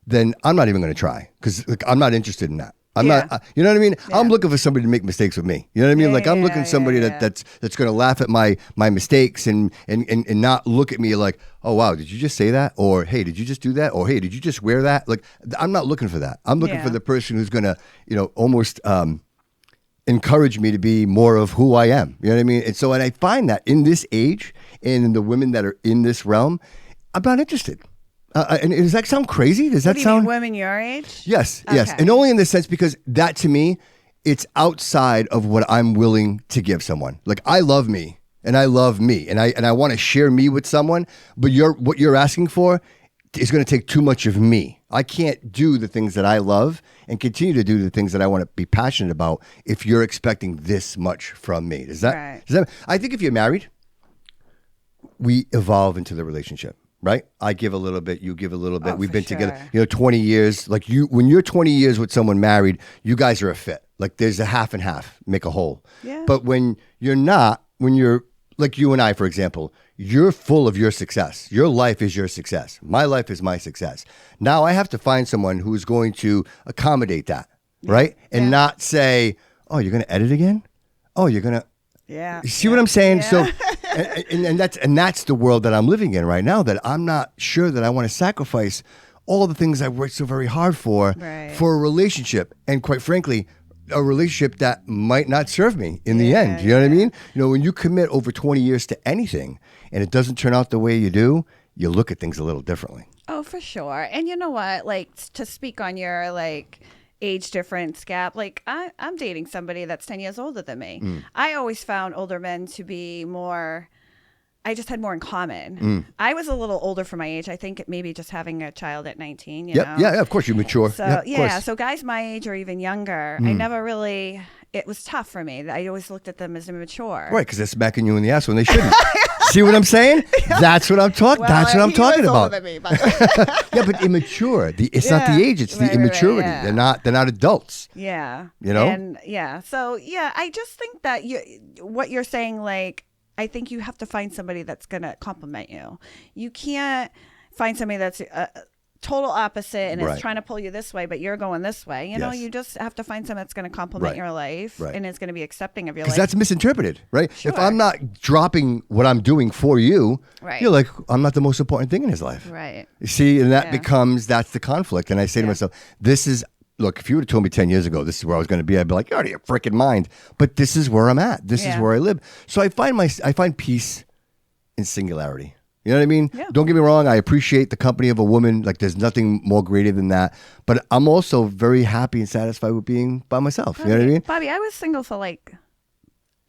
then I'm not even going to try, because I'm not interested in that. I'm not, you know what I mean? Yeah. I'm looking for somebody to make mistakes with me. You know what I mean? I'm looking for somebody that's going to laugh at my mistakes and not look at me like, oh, wow, did you just say that? Or, hey, did you just do that? Or, hey, did you just wear that? Like, I'm not looking for that. I'm looking for the person who's going to, almost encourage me to be more of who I am. You know what I mean? And I find that in this age and in the women that are in this realm, I'm not interested. And does that sound crazy? Does that do you sound mean women your age? Yes, Okay. yes. And only in the sense because that, to me, it's outside of what I'm willing to give someone. Like, I love me and I love me and I want to share me with someone, but what you're asking for is going to take too much of me. I can't do the things that I love and continue to do the things that I want to be passionate about if you're expecting this much from me. Does that I think if you're married, we evolve into the relationship. Right? I give a little bit, you give a little bit. We've been together, 20 years. Like, when you're 20 years with someone married, you guys are a fit. Like, there's a half and half, make a whole. Yeah. But when you're not, when you're like you and I, for example, you're full of your success. Your life is your success. My life is my success. Now I have to find someone who's going to accommodate that, right? And not say, oh, you're going to edit again? Oh, you're going to. Yeah. You see what I'm saying? Yeah. So, and that's the world that I'm living in right now, that I'm not sure that I want to sacrifice all the things I've worked so very hard for a relationship. And quite frankly, a relationship that might not serve me in the end. You know what I mean? When you commit over 20 years to anything and it doesn't turn out the way you do, you look at things a little differently. Oh, for sure. And you know what? Like, to speak on your, age difference gap, I'm dating somebody that's 10 years older than me. I always found older men to be more, I just had more in common. I was a little older for my age. I think maybe just having a child at 19, you know? Yeah, of course you mature. So, course. So guys my age or even younger, I never really, it was tough for me. I always looked at them as immature. Right, because they're smacking you in the ass when they shouldn't. See what I'm saying? That's what I'm talking. Well, that's what I'm talking was about. Older than me, by the way. Yeah, but immature. It's not the age; it's the immaturity. They're not adults. Yeah. And So I just think that what you're saying, I think you have to find somebody that's gonna compliment you. You can't find somebody that's total opposite and is trying to pull you this way, but you're going this way. You know, you just have to find someone that's going to complement your life and is going to be accepting of your life. Because that's misinterpreted, right? Sure. If I'm not dropping what I'm doing for you, you're like, I'm not the most important thing in his life. Right. You see, and that that's the conflict. And I say to myself, look, if you would have told me 10 years ago, this is where I was going to be, I'd be like, you're out of your freaking mind. But this is where I'm at. This is where I live. So I find peace in singularity. You know what I mean? Yeah. Don't get me wrong. I appreciate the company of a woman. Like, there's nothing more greater than that. But I'm also very happy and satisfied with being by myself. Bobby, You know what I mean? Bobby, I was single for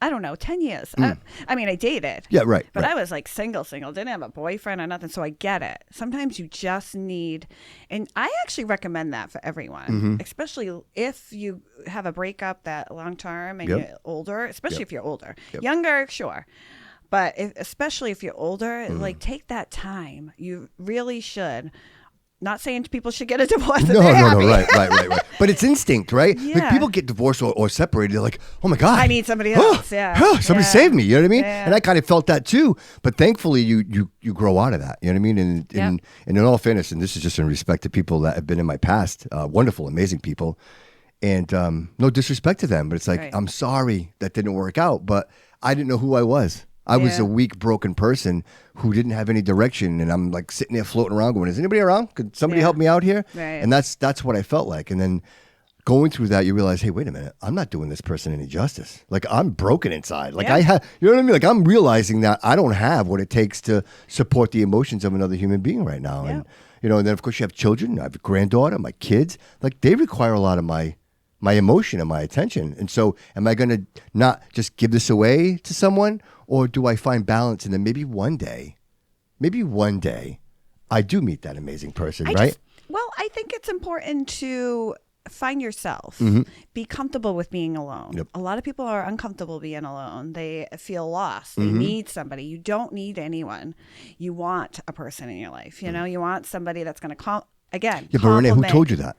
10 years. I mean, I dated. Yeah, right. But I was single, didn't have a boyfriend or nothing. So I get it. Sometimes you just need, and I actually recommend that for everyone, especially if you have a breakup that long term and you're older, especially if you're older. Younger, sure. But especially if you're older, take that time. You really should. not saying people should get a divorce. No, right. But it's instinct, right? Like Yeah. people get divorced or separated. They're like, oh my God. I need somebody else. Yeah. Somebody Yeah. saved me. You know what I mean? Yeah. And I kind of felt that too. But thankfully, you grow out of that. You know what I mean? And in all fairness, and this is just in respect to people that have been in my past, wonderful, amazing people. And no disrespect to them, but it's like, Right. I'm sorry that didn't work out, but I didn't know who I was. I was a weak, broken person who didn't have any direction, and I'm like sitting there floating around going, is anybody around? Could somebody help me out here? Right. And that's what I felt like. And then going through that, you realize, hey, wait a minute, I'm not doing this person any justice. Like I'm broken inside. Like I have, you know what I mean? Like I'm realizing that I don't have what it takes to support the emotions of another human being right now. Yeah. And, you know, and then of course you have children. I have a granddaughter, my kids. Like they require a lot of my emotion and my attention. And so am I going to not just give this away to someone, or do I find balance and then maybe one day I do meet that amazing person, right? I think it's important to find yourself. Mm-hmm. Be comfortable with being alone. Yep. A lot of people are uncomfortable being alone. They feel lost. They Mm-hmm. need somebody. You don't need anyone. You want a person in your life. You know, you want somebody that's going to Yeah, but Renee, who compliment. told you that?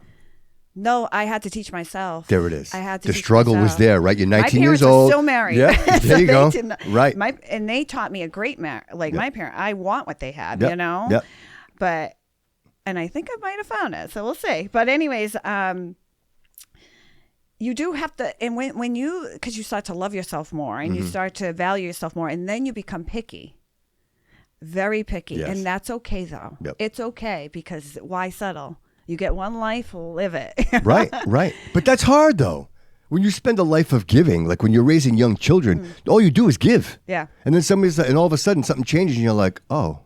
No, I had to teach myself. There it is. I had to the teach struggle was myself. there, right? You're 19 my years parents old. are still married. Yeah, So there you they go. didn't- Right. And they taught me a great like my parent. I want what they had, Yep. you know? Yep. But, and I think I might have found it. So we'll see. But anyways, you do have to, and when you, because you start to love yourself more and Mm-hmm. you start to value yourself more, and then you become picky. Very picky. Yes. And that's okay though. Yep. It's okay, because why settle? You get one life, live it. Right. But that's hard though. When you spend a life of giving, like when you're raising young children, all you do is give. Yeah. And then and all of a sudden something changes and you're like, oh,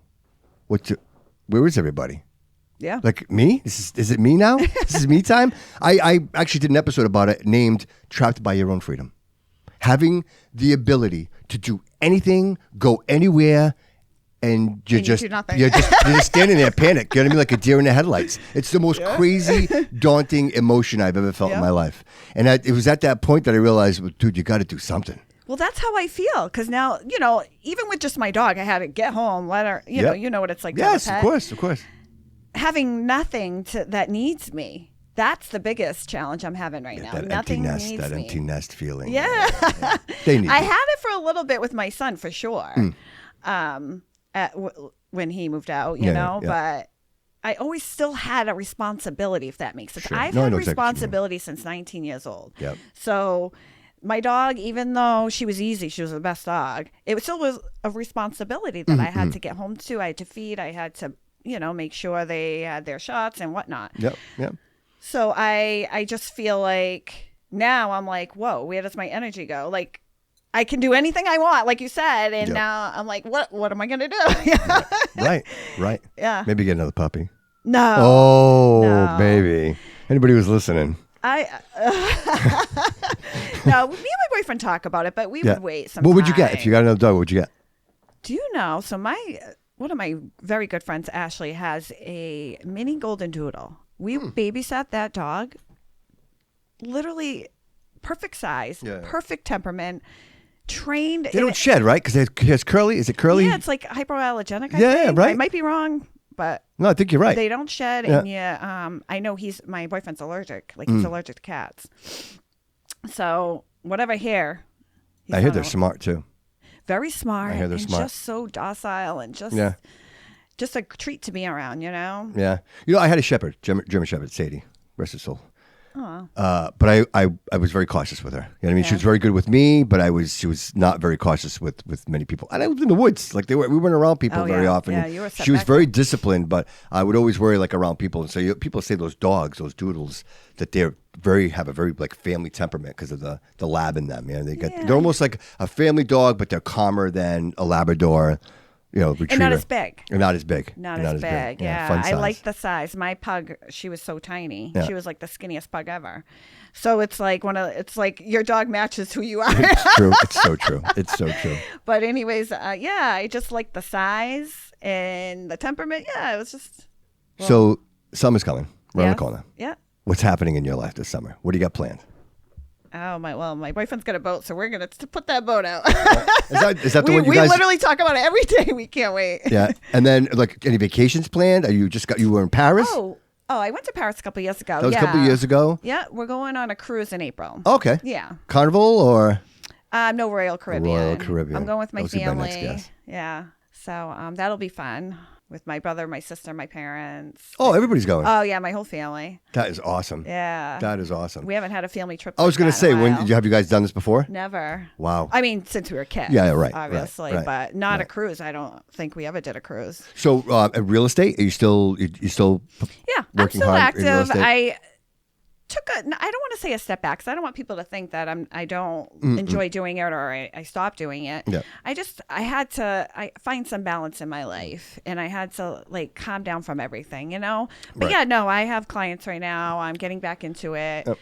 where is everybody? Yeah. Like me? Is it me now? This is me time? I actually did an episode about it named Trapped by Your Own Freedom. Having the ability to do anything, go anywhere, and you do nothing. you're just standing there panicked. You know what I mean? Like a deer in the headlights. It's the most crazy, daunting emotion I've ever felt in my life. And it was at that point that I realized, well, dude, you got to do something. Well, that's how I feel, because now, even with just my dog, I had to get home, let her, you know what it's like. To have a Yes, pet. of course. Having nothing that needs me. That's the biggest challenge I'm having right now. That Nothing empty nest, needs me. empty nest feeling. Yeah. They need I you. had it for a little bit with my son, for sure. When he moved out, you know, but I always still had a responsibility, if that makes sense. Sure. I've No, I had know exactly what you mean. responsibility since 19 years old. Yep. So my dog, even though she was easy, she was the best dog, it still was a responsibility that I had to get home to. I had to feed. I had to, make sure they had their shots and whatnot. Yep. So I just feel like now I'm like, whoa, where does my energy go? Like, I can do anything I want, like you said, and now I'm like, what am I gonna do? Right. Yeah. Maybe get another puppy. No. Oh, No. maybe. Anybody who's listening. No, me and my boyfriend talk about it, but we would wait some What would you get if you got another dog? What would you get? Do you know? So one of my very good friends, Ashley, has a mini golden doodle. We babysat that dog. Literally perfect size, perfect temperament, trained. They don't shed, right? Because it has curly. Is it curly? Yeah, it's like hypoallergenic. I Yeah, think. right. I might be wrong, but No, I think you're right. they don't shed. And I know my boyfriend's allergic. Like he's allergic to cats. So whatever hair. I hear they're smart too. Very smart. I hear they're and smart. just so docile and just a treat to be around, Yeah. I had a shepherd, German shepherd, Sadie, rest her soul. Oh. But I was very cautious with her. You know what I mean? She was very good with me, but she was not very cautious with many people. And I lived in the woods. Like we weren't around people very often. Yeah, you were set she was back very then. disciplined, but I would always worry like around people. And so people say those dogs, those doodles, that have a very like family temperament because of the lab in them. They're almost like a family dog, but they're calmer than a Labrador. Retriever. And not as big. And not as big. Not as big. Yeah. Fun I size. like the size. My pug, she was so tiny. Yeah. She was like the skinniest pug ever. So it's like it's like your dog matches who you are. It's true. It's so true. It's so true. But anyways, I just like the size and the temperament. Yeah, it was just. So summer's coming around the corner. Yeah. What's happening in your life this summer? What do you got planned? My boyfriend's got a boat, so we're gonna put that boat out. Is that the one you we guys? literally talk about it every day. We can't wait. Yeah, and then like any vacations planned? Are you you were in Paris? Oh, I went to Paris a couple years ago. That was a couple years ago. Yeah, we're going on a cruise in April. Okay. Yeah. Carnival or? No, Royal Caribbean. Royal Caribbean. I'm going with my That was my next family. guess. Yeah. So that'll be fun with my brother, my sister, my parents. Oh, everybody's going. Oh yeah, my whole family. That is awesome. Yeah. That is awesome. We haven't had a family trip. I was going to say, when have you guys done this before? Never. Wow. I mean, since we were kids. Yeah, right. Obviously, right, but not a right. cruise. I don't think we ever did a cruise. So, real estate? Are you still Yeah, I'm working still hard in real active. estate? I don't want to say a step back because I don't want people to think that I don't enjoy doing it or I stopped doing it. Yeah. I had to find some balance in my life and I had to like calm down from everything, you know. But Right. yeah, no, I have clients right now. I'm getting back into it. Yep.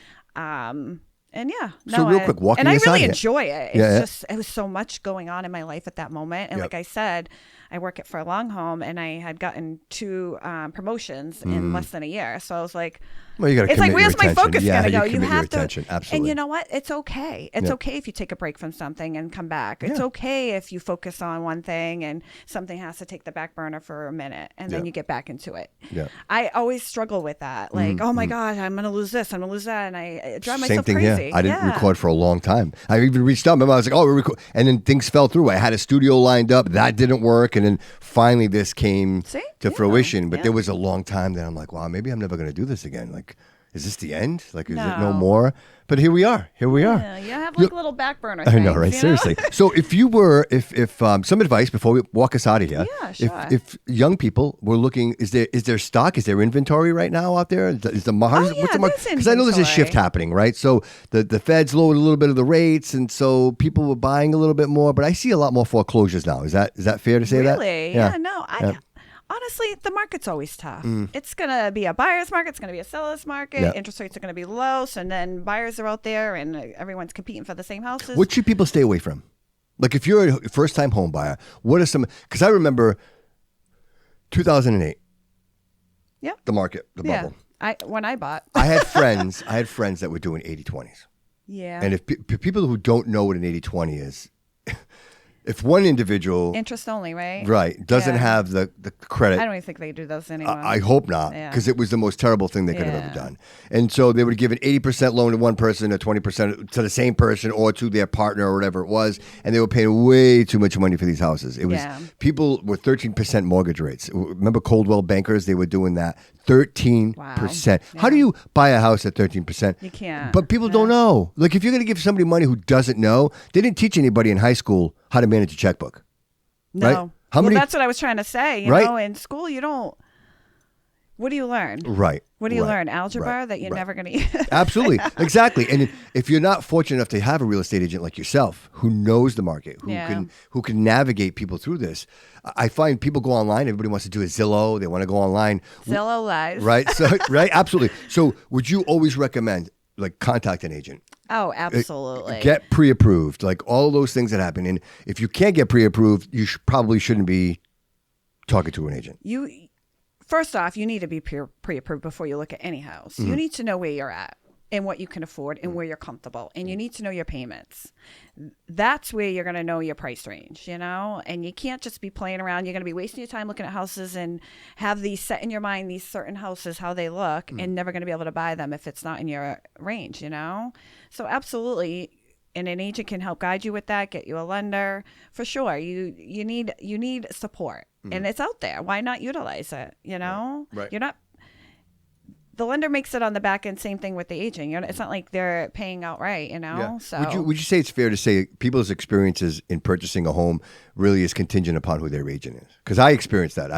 And yeah, So real quick, walking and I us really out here. enjoy it. It's Yeah, yeah. just it was so much going on in my life at that moment. And Yep. like I said, I work it for a long home, and I had gotten 2 promotions in less than a year. So I was like, Well, you got to it's like, commit your where's my attention. focus Yeah, gonna you go? You commit your have to, attention. Absolutely. and you know what? It's okay. It's Yeah. okay if you take a break from something and come back. It's Yeah. okay if you focus on one thing and something has to take the back burner for a minute, and then Yeah. you get back into it. Yeah. I always struggle with that. Like, oh my God, I'm gonna lose this. I'm gonna lose that, and I drive Same myself thing crazy. here. I didn't Yeah. record for a long time. I even reached out. Remember, I was like, "Oh, we're record," and then things fell through. I had a studio lined up that didn't work, and then finally this came See? to Yeah. fruition. But Yeah. there was a long time that I'm like, "Wow, maybe I'm never going to do this again." Like, is this the end? Like, is it no No. more? But here we are. Here we are. Yeah, you have like little back burner I things. know, right? you Seriously. So, if you were, if some advice before we walk us out of here. Yeah, sure. If young people were looking, is there stock? Is there inventory right now out there? Is the market? yeah, What's there's because I know there's a shift inventory. happening, right? So the Feds lowered a little bit of the rates, and so people were buying a little bit more. But I see a lot more foreclosures now. Is that fair to say that? Really? Yeah. No. Honestly, the market's always tough. It's going to be a buyer's market. It's going to be a seller's market. Yeah. Interest rates are going to be low. So then buyers are out there and everyone's competing for the same houses. What should people stay away from? Like if you're a first-time home buyer, what are some? Because I remember 2008, Yep. the market, the Yeah. bubble. When I bought. I had friends that were doing 80/20s. Yeah. And if people who don't know what an 80/20 is, if one individual Interest only, right? doesn't Yeah. have the credit, I don't even think they do those anymore. I hope not, Yeah. because it was the most terrible thing they could have ever Yeah. done. And so they would give an 80% loan to one person, or 20% to the same person, or to their partner, or whatever it was, and they were paying way too much money for these houses. It was Yeah. people with 13% mortgage rates. Remember Coldwell Bankers? They were doing that 13%. Wow. How do you buy a house at 13%? You can't. But people don't know. Like if you're going to give somebody money who doesn't know, they didn't teach anybody in high school how to manage a checkbook. No. Right? How many- that's what I was trying to say. You Right. know, in school, you don't. What do you learn? Right. What do you right, learn? Algebra right, that you're right. never going to use. Absolutely. Exactly. And if you're not fortunate enough to have a real estate agent like yourself who knows the market, who can navigate people through this, I find people go online. Everybody wants to do a Zillow. They want to go online. Zillow lies. Right. So right. Absolutely. So would you always recommend like contact an agent? Oh, absolutely. Get pre-approved, like all those things that happen. And if you can't get pre-approved, you probably shouldn't be talking to an agent. First off, you need to be pre-approved before you look at any house. You need to know where you're at and what you can afford and where you're comfortable. And you need to know your payments. That's where you're going to know your price range, you know? And you can't just be playing around. You're going to be wasting your time looking at houses and have these set in your mind, these certain houses, how they look, and never going to be able to buy them if it's not in your range, you know? So absolutely. And an agent can help guide you with that, get you a lender. For sure. You need support. And it's out there. Why not utilize it? You know? Right. You're not the lender makes it on the back end, same thing with the agent. It's not like they're paying outright, you know? Yeah. So Would you say it's fair to say people's experiences in purchasing a home really is contingent upon who their agent is? Because I experienced that.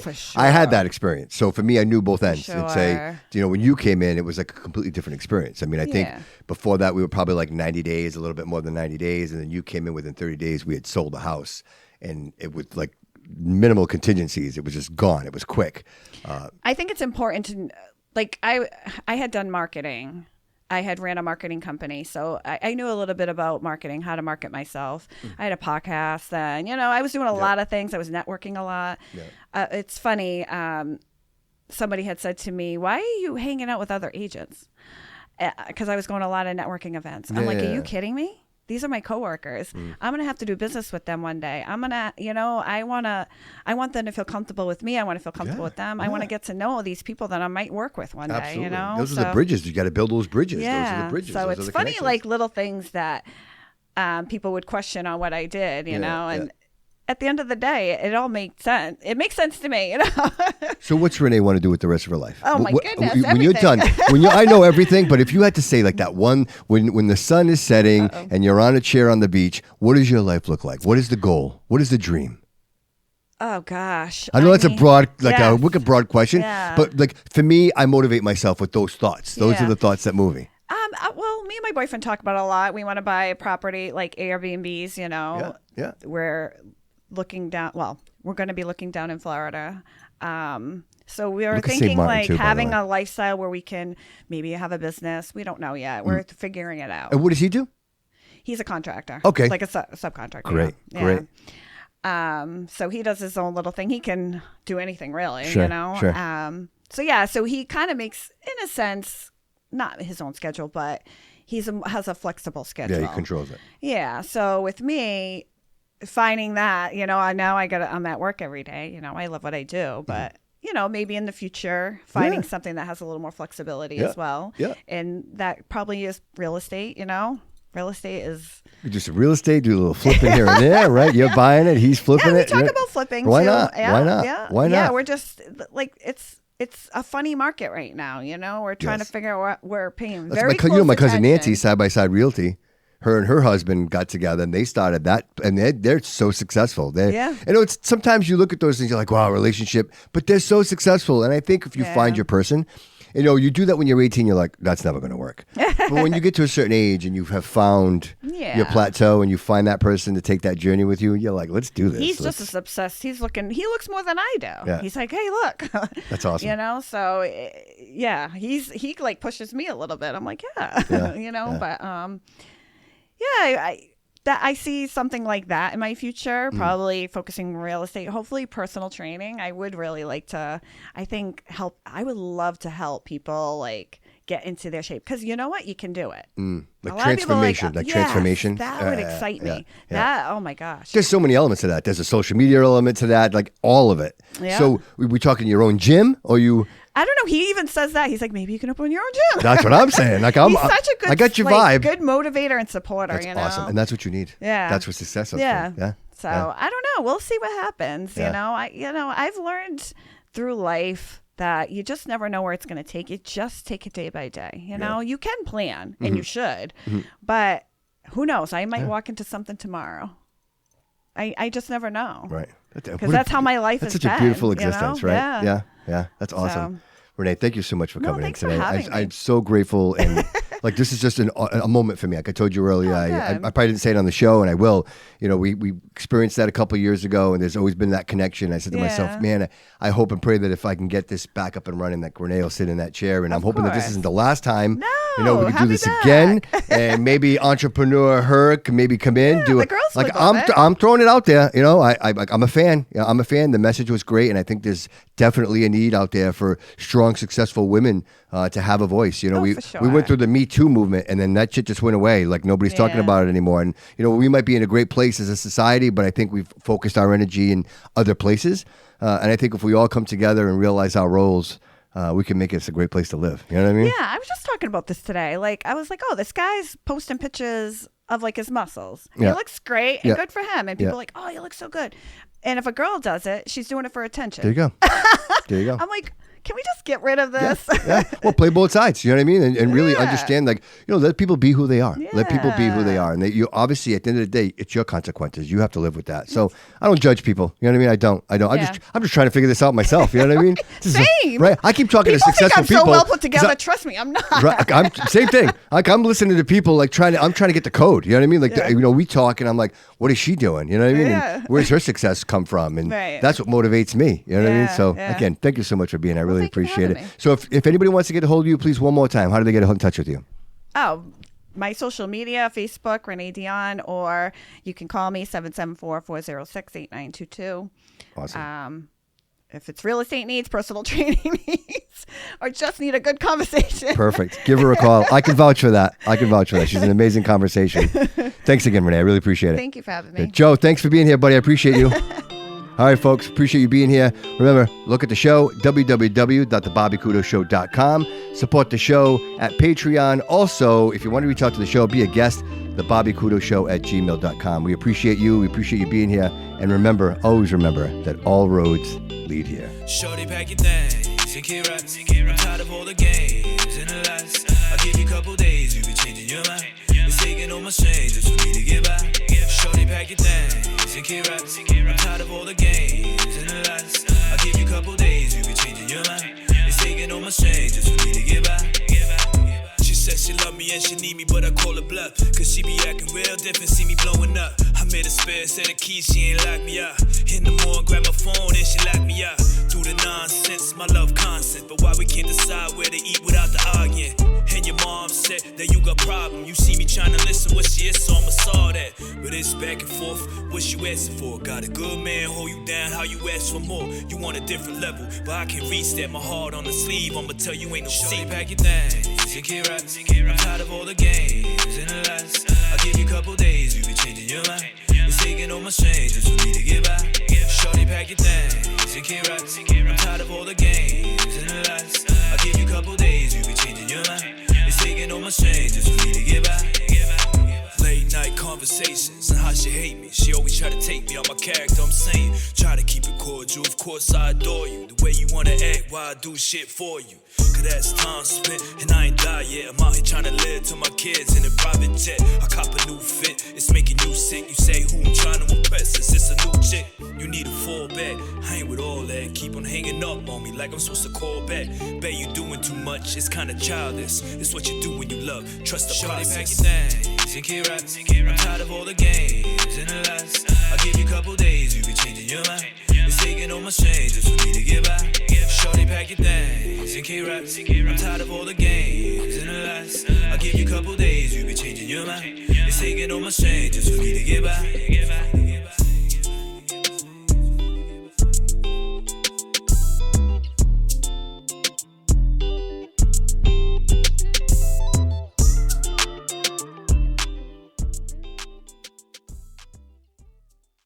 For sure. I had that experience. So for me, I knew both ends. And say, Sure. you know, when you came in, it was like a completely different experience. I mean, I think Yeah. before that we were probably like 90 days, a little bit more than 90 days, and then you came in within 30 days. We had sold the house, and it was like minimal contingencies. It was just gone. It was quick. I think it's important to, like, I had done marketing. I had ran a marketing company, so I knew a little bit about marketing, how to market myself. I had a podcast then, you know, I was doing a lot of things. I was networking a lot. It's funny. Somebody had said to me, "Why are you hanging out with other agents?" because I was going to a lot of networking events. I'm like, are you kidding me? These are my coworkers. I'm going to have to do business with them one day. I'm going to, I want them to feel comfortable with me. I want to feel comfortable with them. I want to get to know these people that I might work with one day, Those are the bridges. You got to build those bridges. Yeah. Those are the bridges. So those it's funny, like little things that people would question on what I did, and at the end of the day, it all makes sense. It makes sense to me, So what's Rene want to do with the rest of her life? Oh my goodness, when you're done, I know everything, but if you had to say like that one, when the sun is setting and you're on a chair on the beach, what does your life look like? What is the goal? What is the dream? Oh gosh. I know that's a broad, a wicked broad question, but like for me, I motivate myself with those thoughts. Those are the thoughts that move me. Well, me and my boyfriend talk about it a lot. We want to buy a property like Airbnbs, Yeah. We're looking down. Well, we're going to be looking down in Florida. So we were thinking like having a lifestyle where we can maybe have a business. We don't know yet. We're figuring it out. And what does he do? He's a contractor. Okay. Like a subcontractor. Great. Great. So he does his own little thing. He can do anything really, Sure. So he kind of makes, in a sense, not his own schedule, but has a flexible schedule. Yeah, he controls it. Yeah. So with me, finding that, I'm at work every day. I love what I do, but maybe in the future, finding something that has a little more flexibility as well. Yeah. And that probably is real estate. Real estate is. You do some real estate, do a little flipping here and there, right? You're buying it, he's flipping it. We talk about flipping. Why too. not? Yeah, Why not? Yeah. Why not? Yeah, we're just like it's a funny market right now. We're trying to figure out what we're paying. That's very my close my cousin attention. Nancy, Side by Side Realty. Her and her husband got together and they started that, and they're so successful. It's sometimes you look at those things, you're like, wow, relationship, but they're so successful. And I think if you find your person, you do that when you're 18, you're like, that's never going to work. But when you get to a certain age and you have found your plateau and you find that person to take that journey with you, you're like, let's do this. He's just as obsessed. He looks more than I do. Yeah. He's like, hey, look. That's awesome. So he like pushes me a little bit. I'm like, but I see something like that in my future, probably focusing real estate, hopefully personal training. I would really like to, I would love to help people like get into their shape. Because you know what? You can do it. Like transformation, transformation. That would excite me. Oh my gosh. There's so many elements to that. There's a social media element to that, like all of it. Yeah. So we talking your own gym or you... I don't know. He even says that. He's like, maybe you can open your own gym. That's what I'm saying. Like He's such a good, I got your vibe. Good motivator and supporter. That's awesome, and that's what you need. Yeah, that's what success is. Yeah. So I don't know. We'll see what happens. Yeah. I've learned through life that you just never know where it's going to take you. Just take it day by day. You can plan, and you should, but who knows? I might walk into something tomorrow. I just never know. Right. Because that's how my life is. That's such a beautiful existence, right? Yeah. That's awesome. Rene, thank you so much for coming in today. For I'm so grateful, and like this is just a moment for me. Like I told you earlier, I probably didn't say it on the show, and I will. We experienced that a couple of years ago, and there's always been that connection. I said to myself, man, I hope and pray that if I can get this back up and running, that Rene will sit in that chair, and I'm hoping that this isn't the last time. No, we can do this again, and maybe EntrepreneurHer can maybe come in, do it. Like I'm throwing it out there. I'm a fan. I'm a fan. The message was great, and I think there's definitely a need out there for strong, successful women to have a voice. We went through the Me Too movement, and then that shit just went away. Like nobody's talking about it anymore. And we might be in a great place as a society, but I think we've focused our energy in other places. And I think if we all come together and realize our roles, we can make it a great place to live. You know what I mean? Yeah, I was just talking about this today. Like I was like, oh, this guy's posting pictures of like his muscles. He looks great and good for him. And people are like, oh, you look so good. And if a girl does it, she's doing it for attention. There you go. There you go. I'm like, can we just get rid of this? Yeah. Well, play both sides. You know what I mean? And really understand, like, let people be who they are. Yeah. Let people be who they are. And you obviously, at the end of the day, it's your consequences. You have to live with that. So I don't judge people. You know what I mean? I don't. I'm just trying to figure this out myself. You know what I mean? Same. Right? I keep talking to successful people. I'm so well put together. Trust me, I'm not. Right, same thing. Like I'm listening to people like I'm trying to get the code. You know what I mean? Like we talk and I'm like, what is she doing? You know what I mean? And where's her success come from? And that's what motivates me. You know what I mean? So again, thank you so much for being here. I really appreciate it. So if anybody wants to get a hold of you, please one more time. How do they get in touch with you? Oh, my social media, Facebook, Rene Dionne, or you can call me 774-406-8922. Awesome. if it's real estate needs, personal training needs, or just need a good conversation. Perfect. Give her a call. I can vouch for that. She's an amazing conversation. Thanks again, Renee. I really appreciate it. Thank you for having me. Joe, thanks for being here, buddy. I appreciate you. All right, folks. Appreciate you being here. Remember, look at the show, www.thebobbycudoshow.com. Support the show at Patreon. Also, if you want to reach out to the show, be a guest, thebobbycudoshow@gmail.com. We appreciate you. We appreciate you being here. And remember, always remember that all roads lead here. Shorty, pack your things and get right. I'm tired of all the games and the lies. I'll give you a couple days, you be changing your mind. It's taking all my strength just for me to get by. Shorty, pack your things and get right. I'm tired of all the games and the lies. I'll give you a couple days, you be changing your mind. It's taking all my strength just for me to get by. She said she love me and she need me, but I call her bluff. Cause she be acting real different, see me blowing up. I made a spare set of keys, she ain't lock me up. In the morning, grab my phone and she lock me up. Through the nonsense, my love constant. But why we can't decide where to eat without the arguing? And your mom said that you got problem. You see me trying to listen what she is, so I'ma saw that. But it's back and forth, what you asking for? Got a good man, hold you down, how you ask for more? You want a different level, but I can't reach that. My heart on the sleeve, I'ma tell you ain't no secret. Pack your things, and get right. I'm tired of all the games and the lies. I'll give you a couple days, you be changing your mind. It's taking all my strength just for me to get by. Shorty, pack your things, and get right. I'm tired of all the games and the lies. I'll give you a couple days, you be changing your mind. It's taking all my strength just for me to get by. Late night conversations and how she hate me. She always try to take me on my character, I'm saying. Try to keep it cordial, of course I adore you. The way you wanna act while I do shit for you. Cause that's time spent and I ain't died yet. I'm out here trying to live to my kids in a private jet. I cop a new fit, it's making you sick. You say who I'm trying to impress, is this a new chick? You need a fallback, I ain't with all that. Keep on hanging up on me like I'm supposed to call back. Bet you doing too much, it's kinda childish. It's what you do when you love, trust the process. Pack your things and get right. I'm tired of all the games and the lies. I'll give you a couple days, you be changing your mind. It's taking all my strength just for me to get by. Shorty, pack your things and get right. I'm tired of all the games and the lies. I'll give you a couple days, you be changing your mind. It's taking all my strength just for me to get by.